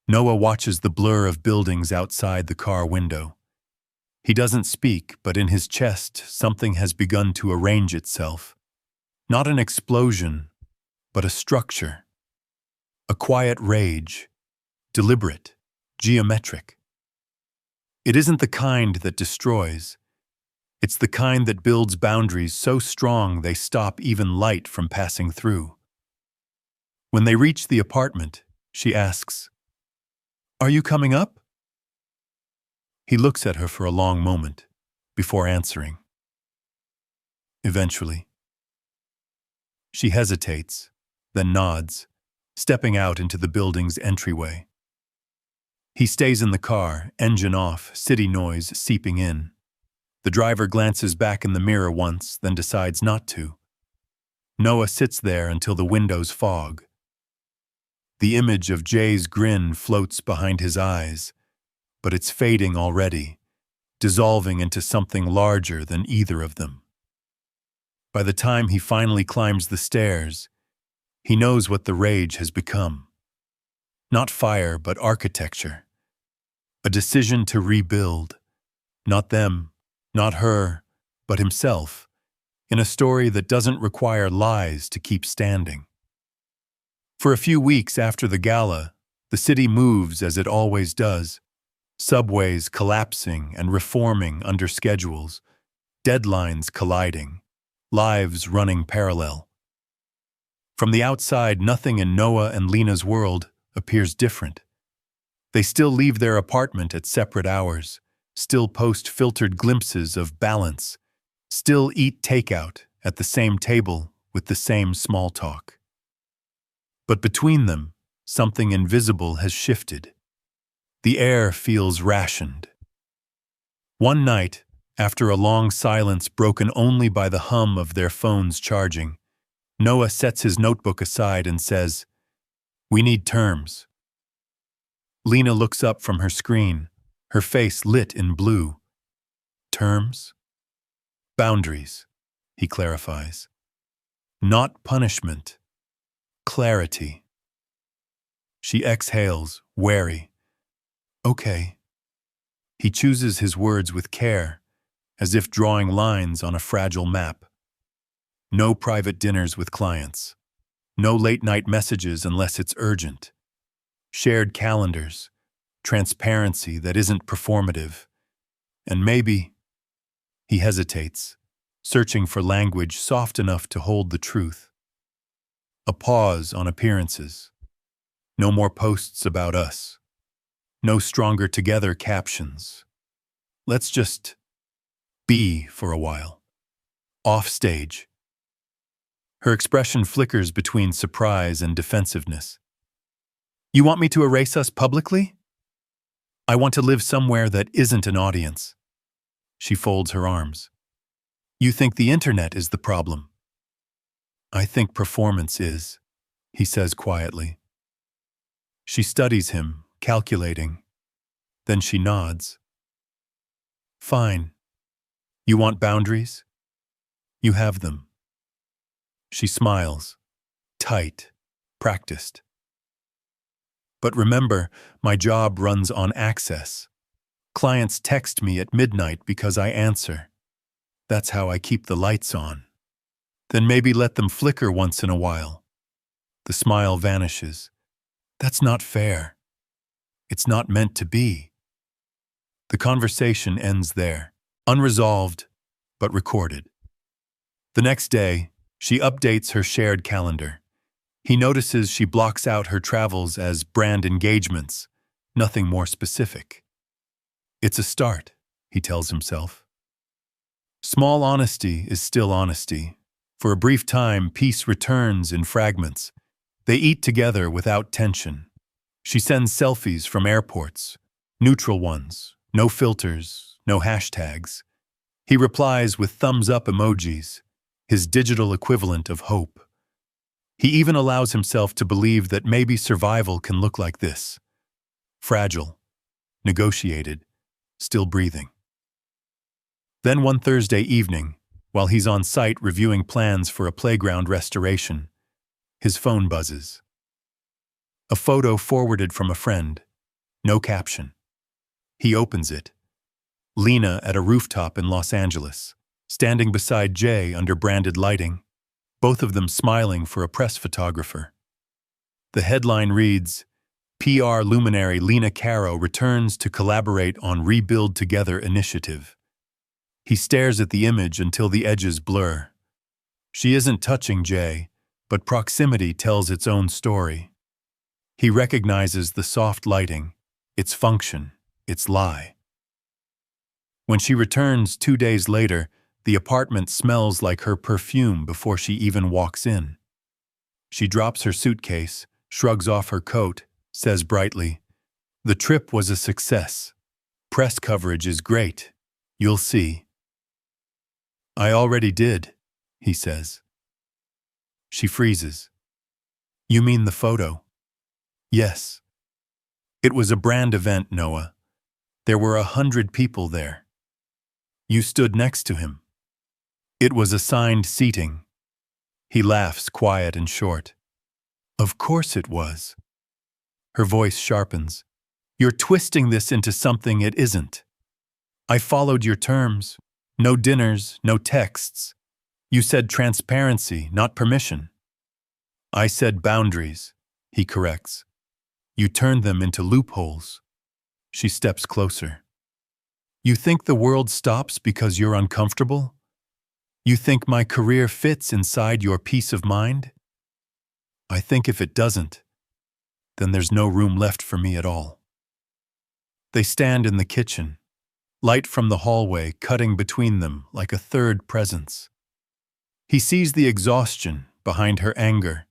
Noah watches the blur of buildings outside the car window. He doesn't speak, but in his chest, something has begun to arrange itself. Not an explosion, but a structure. A quiet rage, deliberate, geometric. It isn't the kind that destroys. It's the kind that builds boundaries so strong they stop even light from passing through. When they reach the apartment, she asks, "Are you coming up?" He looks at her for a long moment, before answering. Eventually. She hesitates, then nods, stepping out into the building's entryway. He stays in the car, engine off, city noise seeping in. The driver glances back in the mirror once, then decides not to. Noah sits there until the windows fog. The image of Jay's grin floats behind his eyes, but it's fading already, dissolving into something larger than either of them. By the time he finally climbs the stairs, he knows what the rage has become. Not fire, but architecture. A decision to rebuild. Not them, not her, but himself, in a story that doesn't require lies to keep standing. For a few weeks after the gala, the city moves as it always does. Subways collapsing and reforming under schedules, deadlines colliding, lives running parallel. From the outside, nothing in Noah and Lena's world appears different. They still leave their apartment at separate hours, still post filtered glimpses of balance, still eat takeout at the same table with the same small talk. But between them, something invisible has shifted. The air feels rationed. One night, after a long silence broken only by the hum of their phones charging, Noah sets his notebook aside and says, "We need terms." Lena looks up from her screen, her face lit in blue. Terms? Boundaries, he clarifies. Not punishment. Clarity. She exhales, wary. Okay. He chooses his words with care, as if drawing lines on a fragile map. No private dinners with clients. No late-night messages unless it's urgent. Shared calendars. Transparency that isn't performative. And maybe... He hesitates, searching for language soft enough to hold the truth. A pause on appearances. No more posts about us. No stronger together captions. Let's just be for a while. Off stage. Her expression flickers between surprise and defensiveness. You want me to erase us publicly? I want to live somewhere that isn't an audience. She folds her arms. You think the internet is the problem? I think performance is, he says quietly. She studies him, calculating. Then she nods. Fine. You want boundaries? You have them. She smiles. Tight. Practiced. But remember, my job runs on access. Clients text me at midnight because I answer. That's how I keep the lights on. Then maybe let them flicker once in a while. The smile vanishes. That's not fair. It's not meant to be. The conversation ends there, unresolved, but recorded. The next day, she updates her shared calendar. He notices she blocks out her travels as brand engagements, nothing more specific. It's a start, he tells himself. Small honesty is still honesty. For a brief time, peace returns in fragments. They eat together without tension. She sends selfies from airports, neutral ones, no filters, no hashtags. He replies with thumbs-up emojis, his digital equivalent of hope. He even allows himself to believe that maybe survival can look like this. Fragile, negotiated, still breathing. Then one Thursday evening, while he's on site reviewing plans for a playground restoration, his phone buzzes. A photo forwarded from a friend. No caption. He opens it. Lena at a rooftop in Los Angeles, standing beside Jay under branded lighting, both of them smiling for a press photographer. The headline reads, PR luminary Lena Caro returns to collaborate on Rebuild Together initiative. He stares at the image until the edges blur. She isn't touching Jay, but proximity tells its own story. He recognizes the soft lighting, its function, its lie. When she returns 2 days later, the apartment smells like her perfume before she even walks in. She drops her suitcase, shrugs off her coat, says brightly, "The trip was a success. Press coverage is great. You'll see." "I already did," he says. She freezes. "You mean the photo?" "Yes. It was a brand event, Noah. There were 100 people there. You stood next to him. It was assigned seating." He laughs, quiet and short. "Of course it was." Her voice sharpens. "You're twisting this into something it isn't. I followed your terms. No dinners, no texts. You said transparency, not permission." "I said boundaries," he corrects. "You turned them into loopholes." She steps closer. "You think the world stops because you're uncomfortable? You think my career fits inside your peace of mind? I think if it doesn't, then there's no room left for me at all." They stand in the kitchen, light from the hallway cutting between them like a third presence. He sees the exhaustion behind her anger,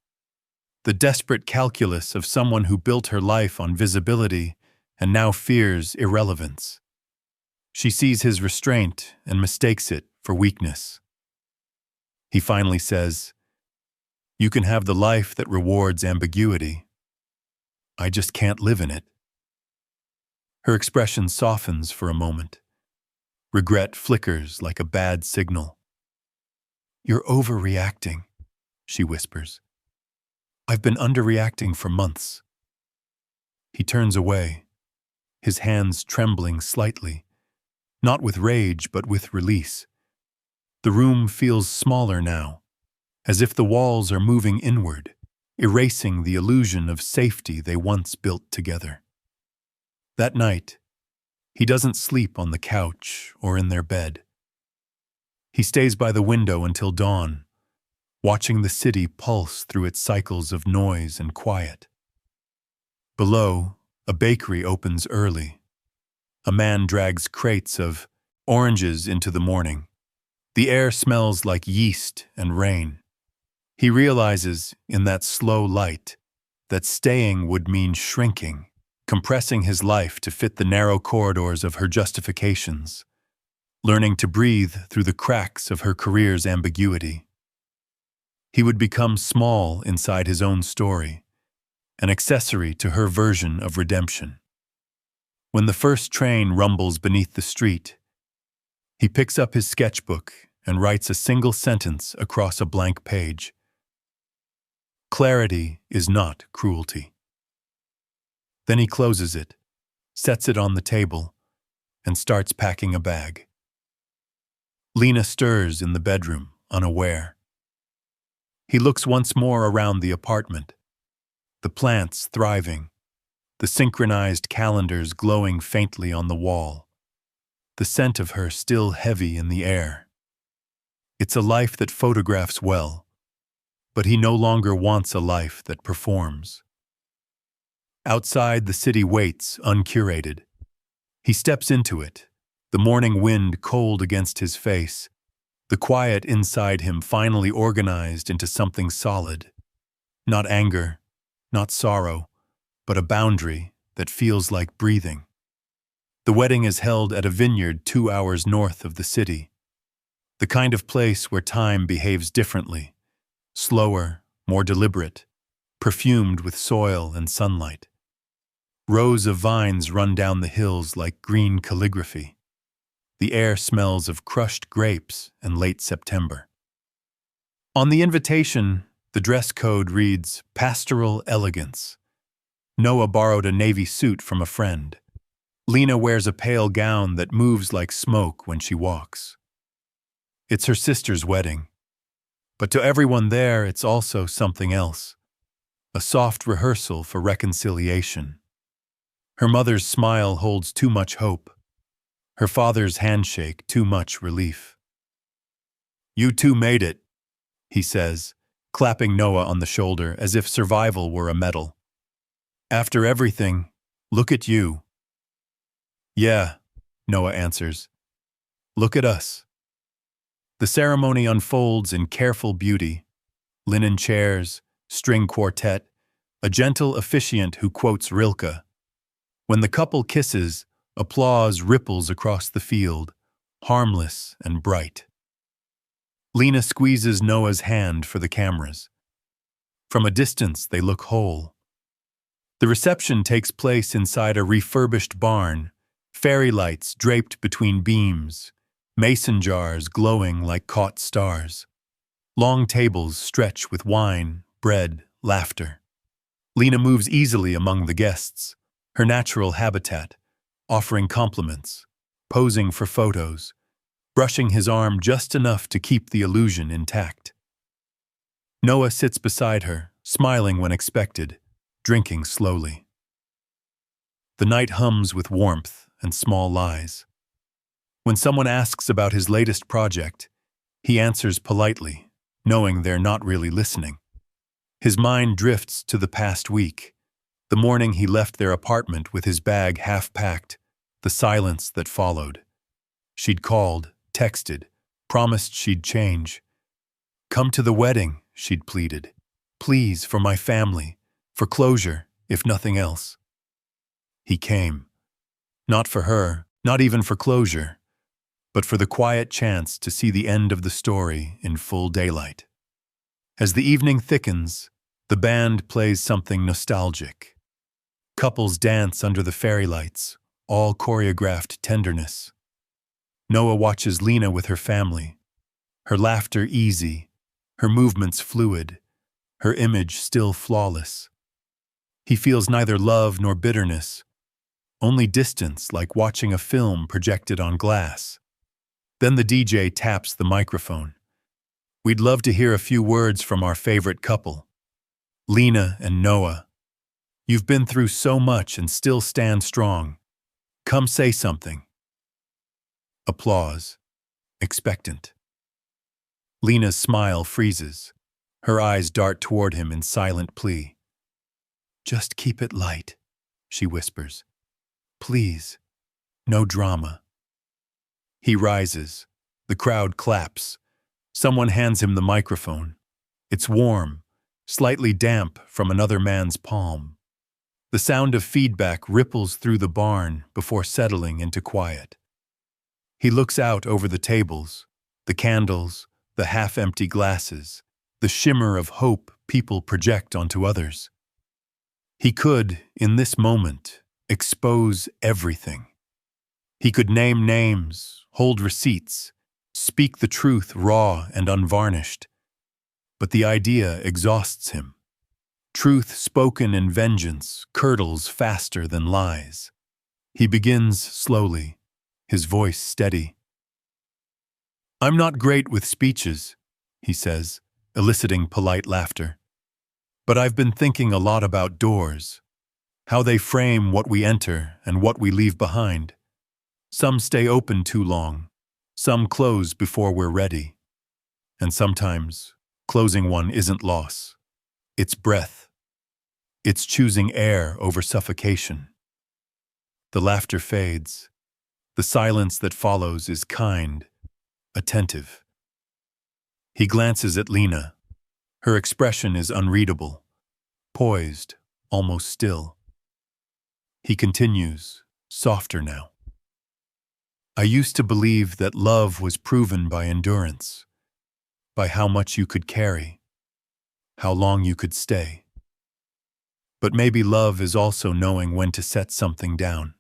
the desperate calculus of someone who built her life on visibility and now fears irrelevance. She sees his restraint and mistakes it for weakness. He finally says, "You can have the life that rewards ambiguity. I just can't live in it." Her expression softens for a moment. Regret flickers like a bad signal. "You're overreacting," she whispers. "I've been underreacting for months." He turns away, his hands trembling slightly, not with rage but with release. The room feels smaller now, as if the walls are moving inward, erasing the illusion of safety they once built together. That night, he doesn't sleep on the couch or in their bed. He stays by the window until dawn, watching the city pulse through its cycles of noise and quiet. Below, a bakery opens early. A man drags crates of oranges into the morning. The air smells like yeast and rain. He realizes, in that slow light, that staying would mean shrinking, compressing his life to fit the narrow corridors of her justifications, learning to breathe through the cracks of her career's ambiguity. He would become small inside his own story, an accessory to her version of redemption. When the first train rumbles beneath the street, he picks up his sketchbook and writes a single sentence across a blank page. Clarity is not cruelty. Then he closes it, sets it on the table, and starts packing a bag. Lena stirs in the bedroom, unaware. He looks once more around the apartment, the plants thriving, the synchronized calendars glowing faintly on the wall, the scent of her still heavy in the air. It's a life that photographs well, but he no longer wants a life that performs. Outside, the city waits, uncurated. He steps into it, the morning wind cold against his face, the quiet inside him finally organized into something solid. Not anger, not sorrow, but a boundary that feels like breathing. The wedding is held at a vineyard 2 hours north of the city, the kind of place where time behaves differently, slower, more deliberate, perfumed with soil and sunlight. Rows of vines run down the hills like green calligraphy. The air smells of crushed grapes and late September. On the invitation, the dress code reads Pastoral Elegance. Noah borrowed a navy suit from a friend. Lena wears a pale gown that moves like smoke when she walks. It's her sister's wedding. But to everyone there, it's also something else. A soft rehearsal for reconciliation. Her mother's smile holds too much hope. Her father's handshake too much relief. "You two made it," he says, clapping Noah on the shoulder as if survival were a medal. "After everything, look at you." "Yeah," Noah answers. "Look at us." The ceremony unfolds in careful beauty. Linen chairs, string quartet, a gentle officiant who quotes Rilke. When the couple kisses, applause ripples across the field, harmless and bright. Lena squeezes Noah's hand for the cameras. From a distance, they look whole. The reception takes place inside a refurbished barn, fairy lights draped between beams, mason jars glowing like caught stars. Long tables stretch with wine, bread, laughter. Lena moves easily among the guests, her natural habitat, offering compliments, posing for photos, brushing his arm just enough to keep the illusion intact. Noah sits beside her, smiling when expected, drinking slowly. The night hums with warmth and small lies. When someone asks about his latest project, he answers politely, knowing they're not really listening. His mind drifts to the past week, the morning he left their apartment with his bag half-packed, the silence that followed. She'd called, texted, promised she'd change. "Come to the wedding," she'd pleaded. "Please, for my family, for closure, if nothing else." He came. Not for her, not even for closure, but for the quiet chance to see the end of the story in full daylight. As the evening thickens, the band plays something nostalgic. Couples dance under the fairy lights, all choreographed tenderness. Noah watches Lena with her family, her laughter easy, her movements fluid, her image still flawless. He feels neither love nor bitterness, only distance like watching a film projected on glass. Then the DJ taps the microphone. "We'd love to hear a few words from our favorite couple. Lena and Noah. You've been through so much and still stand strong. Come say something." Applause. Expectant. Lena's smile freezes. Her eyes dart toward him in silent plea. "Just keep it light," she whispers. "Please, no drama." He rises. The crowd claps. Someone hands him the microphone. It's warm, slightly damp from another man's palm. The sound of feedback ripples through the barn before settling into quiet. He looks out over the tables, the candles, the half-empty glasses, the shimmer of hope people project onto others. He could, in this moment, expose everything. He could name names, hold receipts, speak the truth raw and unvarnished. But the idea exhausts him. Truth spoken in vengeance curdles faster than lies. He begins slowly, his voice steady. "I'm not great with speeches," he says, eliciting polite laughter. But I've been thinking a lot about doors, how they frame what we enter and what we leave behind. Some stay open too long, some close before we're ready. And sometimes, closing one isn't loss. It's breath. It's choosing air over suffocation. The laughter fades. The silence that follows is kind, attentive. He glances at Lena. Her expression is unreadable, poised, almost still. He continues, softer now. I used to believe that love was proven by endurance, by how much you could carry, how long you could stay. But maybe love is also knowing when to set something down,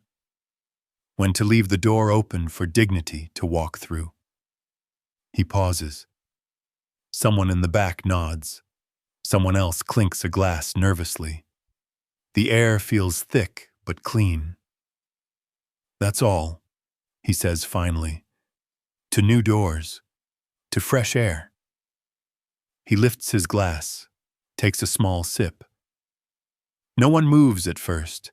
when to leave the door open for dignity to walk through. He pauses. Someone in the back nods. Someone else clinks a glass nervously. The air feels thick but clean. That's all, he says finally. To new doors, to fresh air. He lifts his glass, takes a small sip. No one moves at first.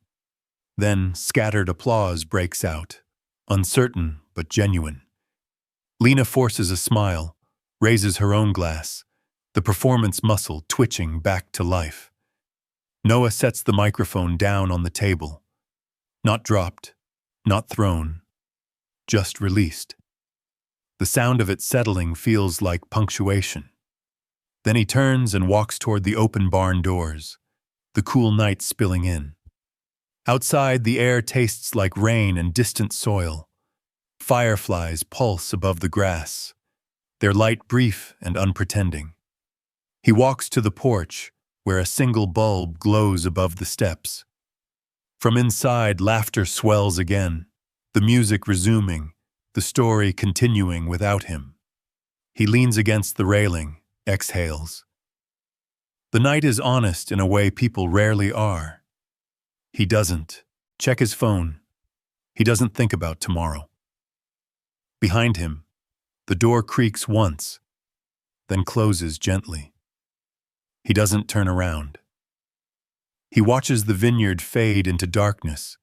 Then scattered applause breaks out, uncertain but genuine. Lena forces a smile, raises her own glass, the performance muscle twitching back to life. Noah sets the microphone down on the table. Not dropped, not thrown, just released. The sound of it settling feels like punctuation. Then he turns and walks toward the open barn doors, the cool night spilling in. Outside, the air tastes like rain and distant soil. Fireflies pulse above the grass, their light brief and unpretending. He walks to the porch, where a single bulb glows above the steps. From inside, laughter swells again, the music resuming, the story continuing without him. He leans against the railing, exhales. The night is honest in a way people rarely are. He doesn't check his phone. He doesn't think about tomorrow. Behind him, the door creaks once, then closes gently. He doesn't turn around. He watches the vineyard fade into darkness,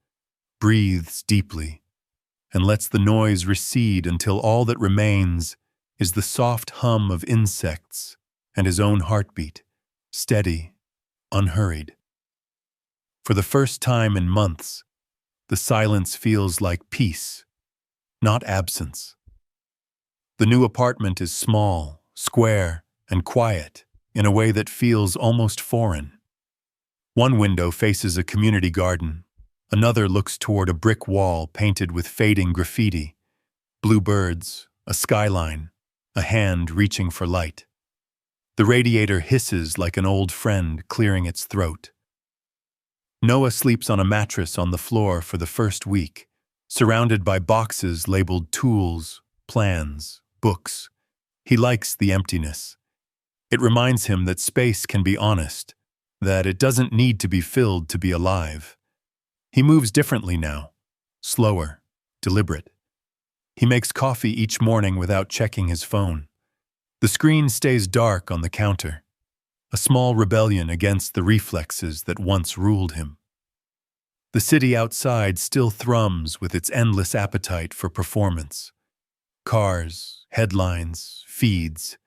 breathes deeply, and lets the noise recede until all that remains is the soft hum of insects and his own heartbeat, steady, unhurried. For the first time in months, the silence feels like peace, not absence. The new apartment is small, square, and quiet in a way that feels almost foreign. One window faces a community garden. Another looks toward a brick wall painted with fading graffiti, blue birds, a skyline, a hand reaching for light. The radiator hisses like an old friend clearing its throat. Noah sleeps on a mattress on the floor for the first week, surrounded by boxes labeled tools, plans, books. He likes the emptiness. It reminds him that space can be honest, that it doesn't need to be filled to be alive. He moves differently now, slower, deliberate. He makes coffee each morning without checking his phone. The screen stays dark on the counter, a small rebellion against the reflexes that once ruled him. The city outside still thrums with its endless appetite for performance. Cars, headlines, feeds,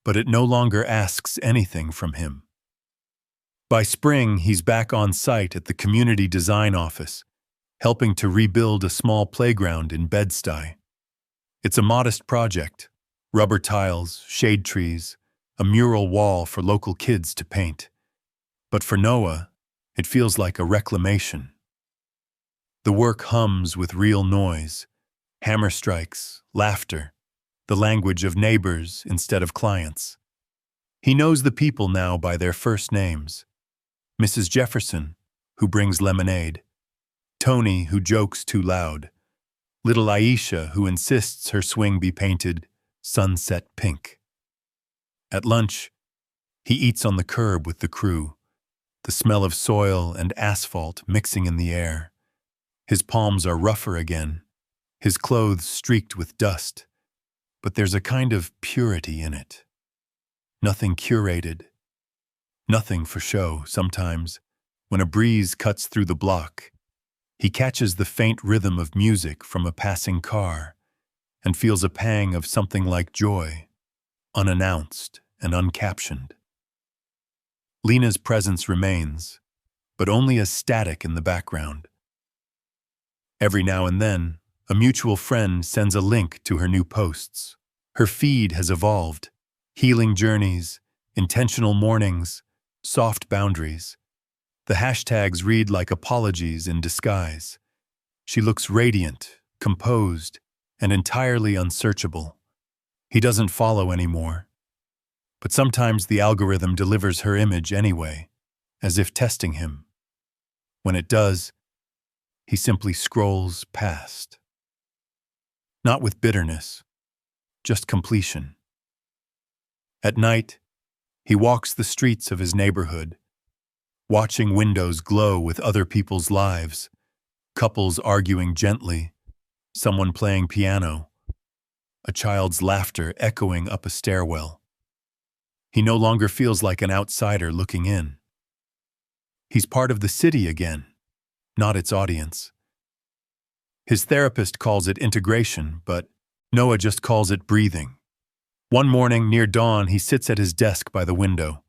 but it no longer asks anything from him. By spring, he's back on site at the community design office, helping to rebuild a small playground in Bed-Stuy. It's a modest project, rubber tiles, shade trees, a mural wall for local kids to paint. But for Noah, it feels like a reclamation. The work hums with real noise, hammer strikes, laughter, the language of neighbors instead of clients. He knows the people now by their first names. Mrs. Jefferson, who brings lemonade. Tony, who jokes too loud. Little Aisha, who insists her swing be painted sunset pink. At lunch, he eats on the curb with the crew, the smell of soil and asphalt mixing in the air. His palms are rougher again, his clothes streaked with dust, but there's a kind of purity in it. Nothing curated, Nothing for show, sometimes. When a breeze cuts through the block, he catches the faint rhythm of music from a passing car and feels a pang of something like joy, unannounced and uncaptioned. Lena's presence remains, but only as static in the background. Every now and then, a mutual friend sends a link to her new posts. Her feed has evolved: healing journeys, intentional mornings, soft boundaries. The hashtags read like apologies in disguise. She looks radiant, composed, and entirely unsearchable. He doesn't follow anymore. But sometimes the algorithm delivers her image anyway, as if testing him. When it does, he simply scrolls past. Not with bitterness, just completion. At night, he walks the streets of his neighborhood, watching windows glow with other people's lives, couples arguing gently, someone playing piano, a child's laughter echoing up a stairwell. He no longer feels like an outsider looking in. He's part of the city again, not its audience. His therapist calls it integration, but Noah just calls it breathing. One morning, near dawn, he sits at his desk by the window.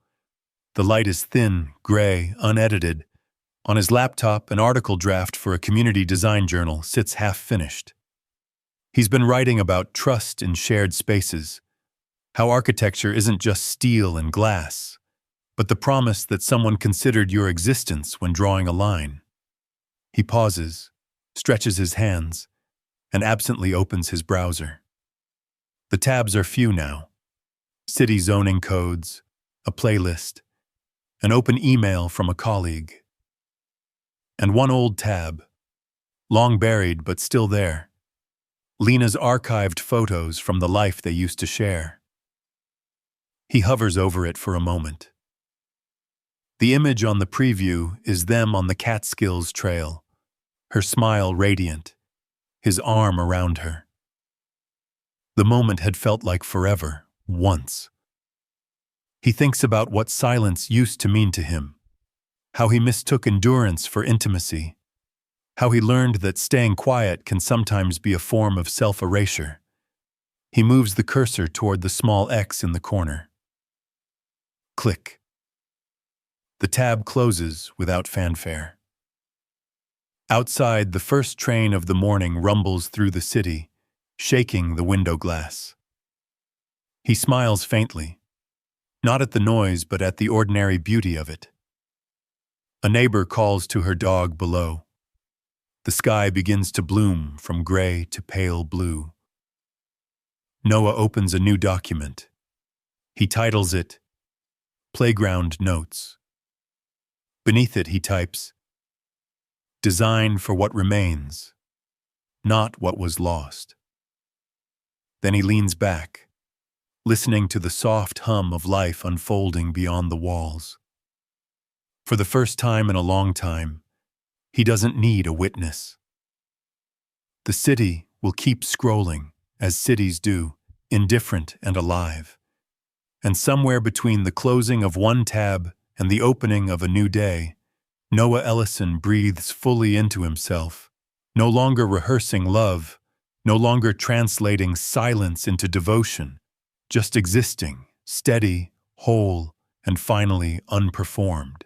The light is thin, gray, unedited. On his laptop, an article draft for a community design journal sits half-finished. He's been writing about trust in shared spaces, how architecture isn't just steel and glass, but the promise that someone considered your existence when drawing a line. He pauses, stretches his hands, and absently opens his browser. The tabs are few now: city zoning codes, a playlist, an open email from a colleague, and one old tab, long buried but still there: Lena's archived photos from the life they used to share. He hovers over it for a moment. The image on the preview is them on the Catskills Trail, her smile radiant, his arm around her. The moment had felt like forever, once. He thinks about what silence used to mean to him, how he mistook endurance for intimacy, how he learned that staying quiet can sometimes be a form of self-erasure. He moves the cursor toward the small X in the corner. Click. The tab closes without fanfare. Outside, the first train of the morning rumbles through the city, shaking the window glass. He smiles faintly, not at the noise but at the ordinary beauty of it. A neighbor calls to her dog below. The sky begins to bloom from gray to pale blue. Noah opens a new document. He titles it Playground Notes. Beneath it he types, "Design for what remains, not what was lost." Then he leans back, listening to the soft hum of life unfolding beyond the walls. For the first time in a long time, he doesn't need a witness. The city will keep scrolling, as cities do, indifferent and alive. And somewhere between the closing of one tab and the opening of a new day, Noah Ellison breathes fully into himself, no longer rehearsing love, no longer translating silence into devotion, just existing, steady, whole, and finally unperformed.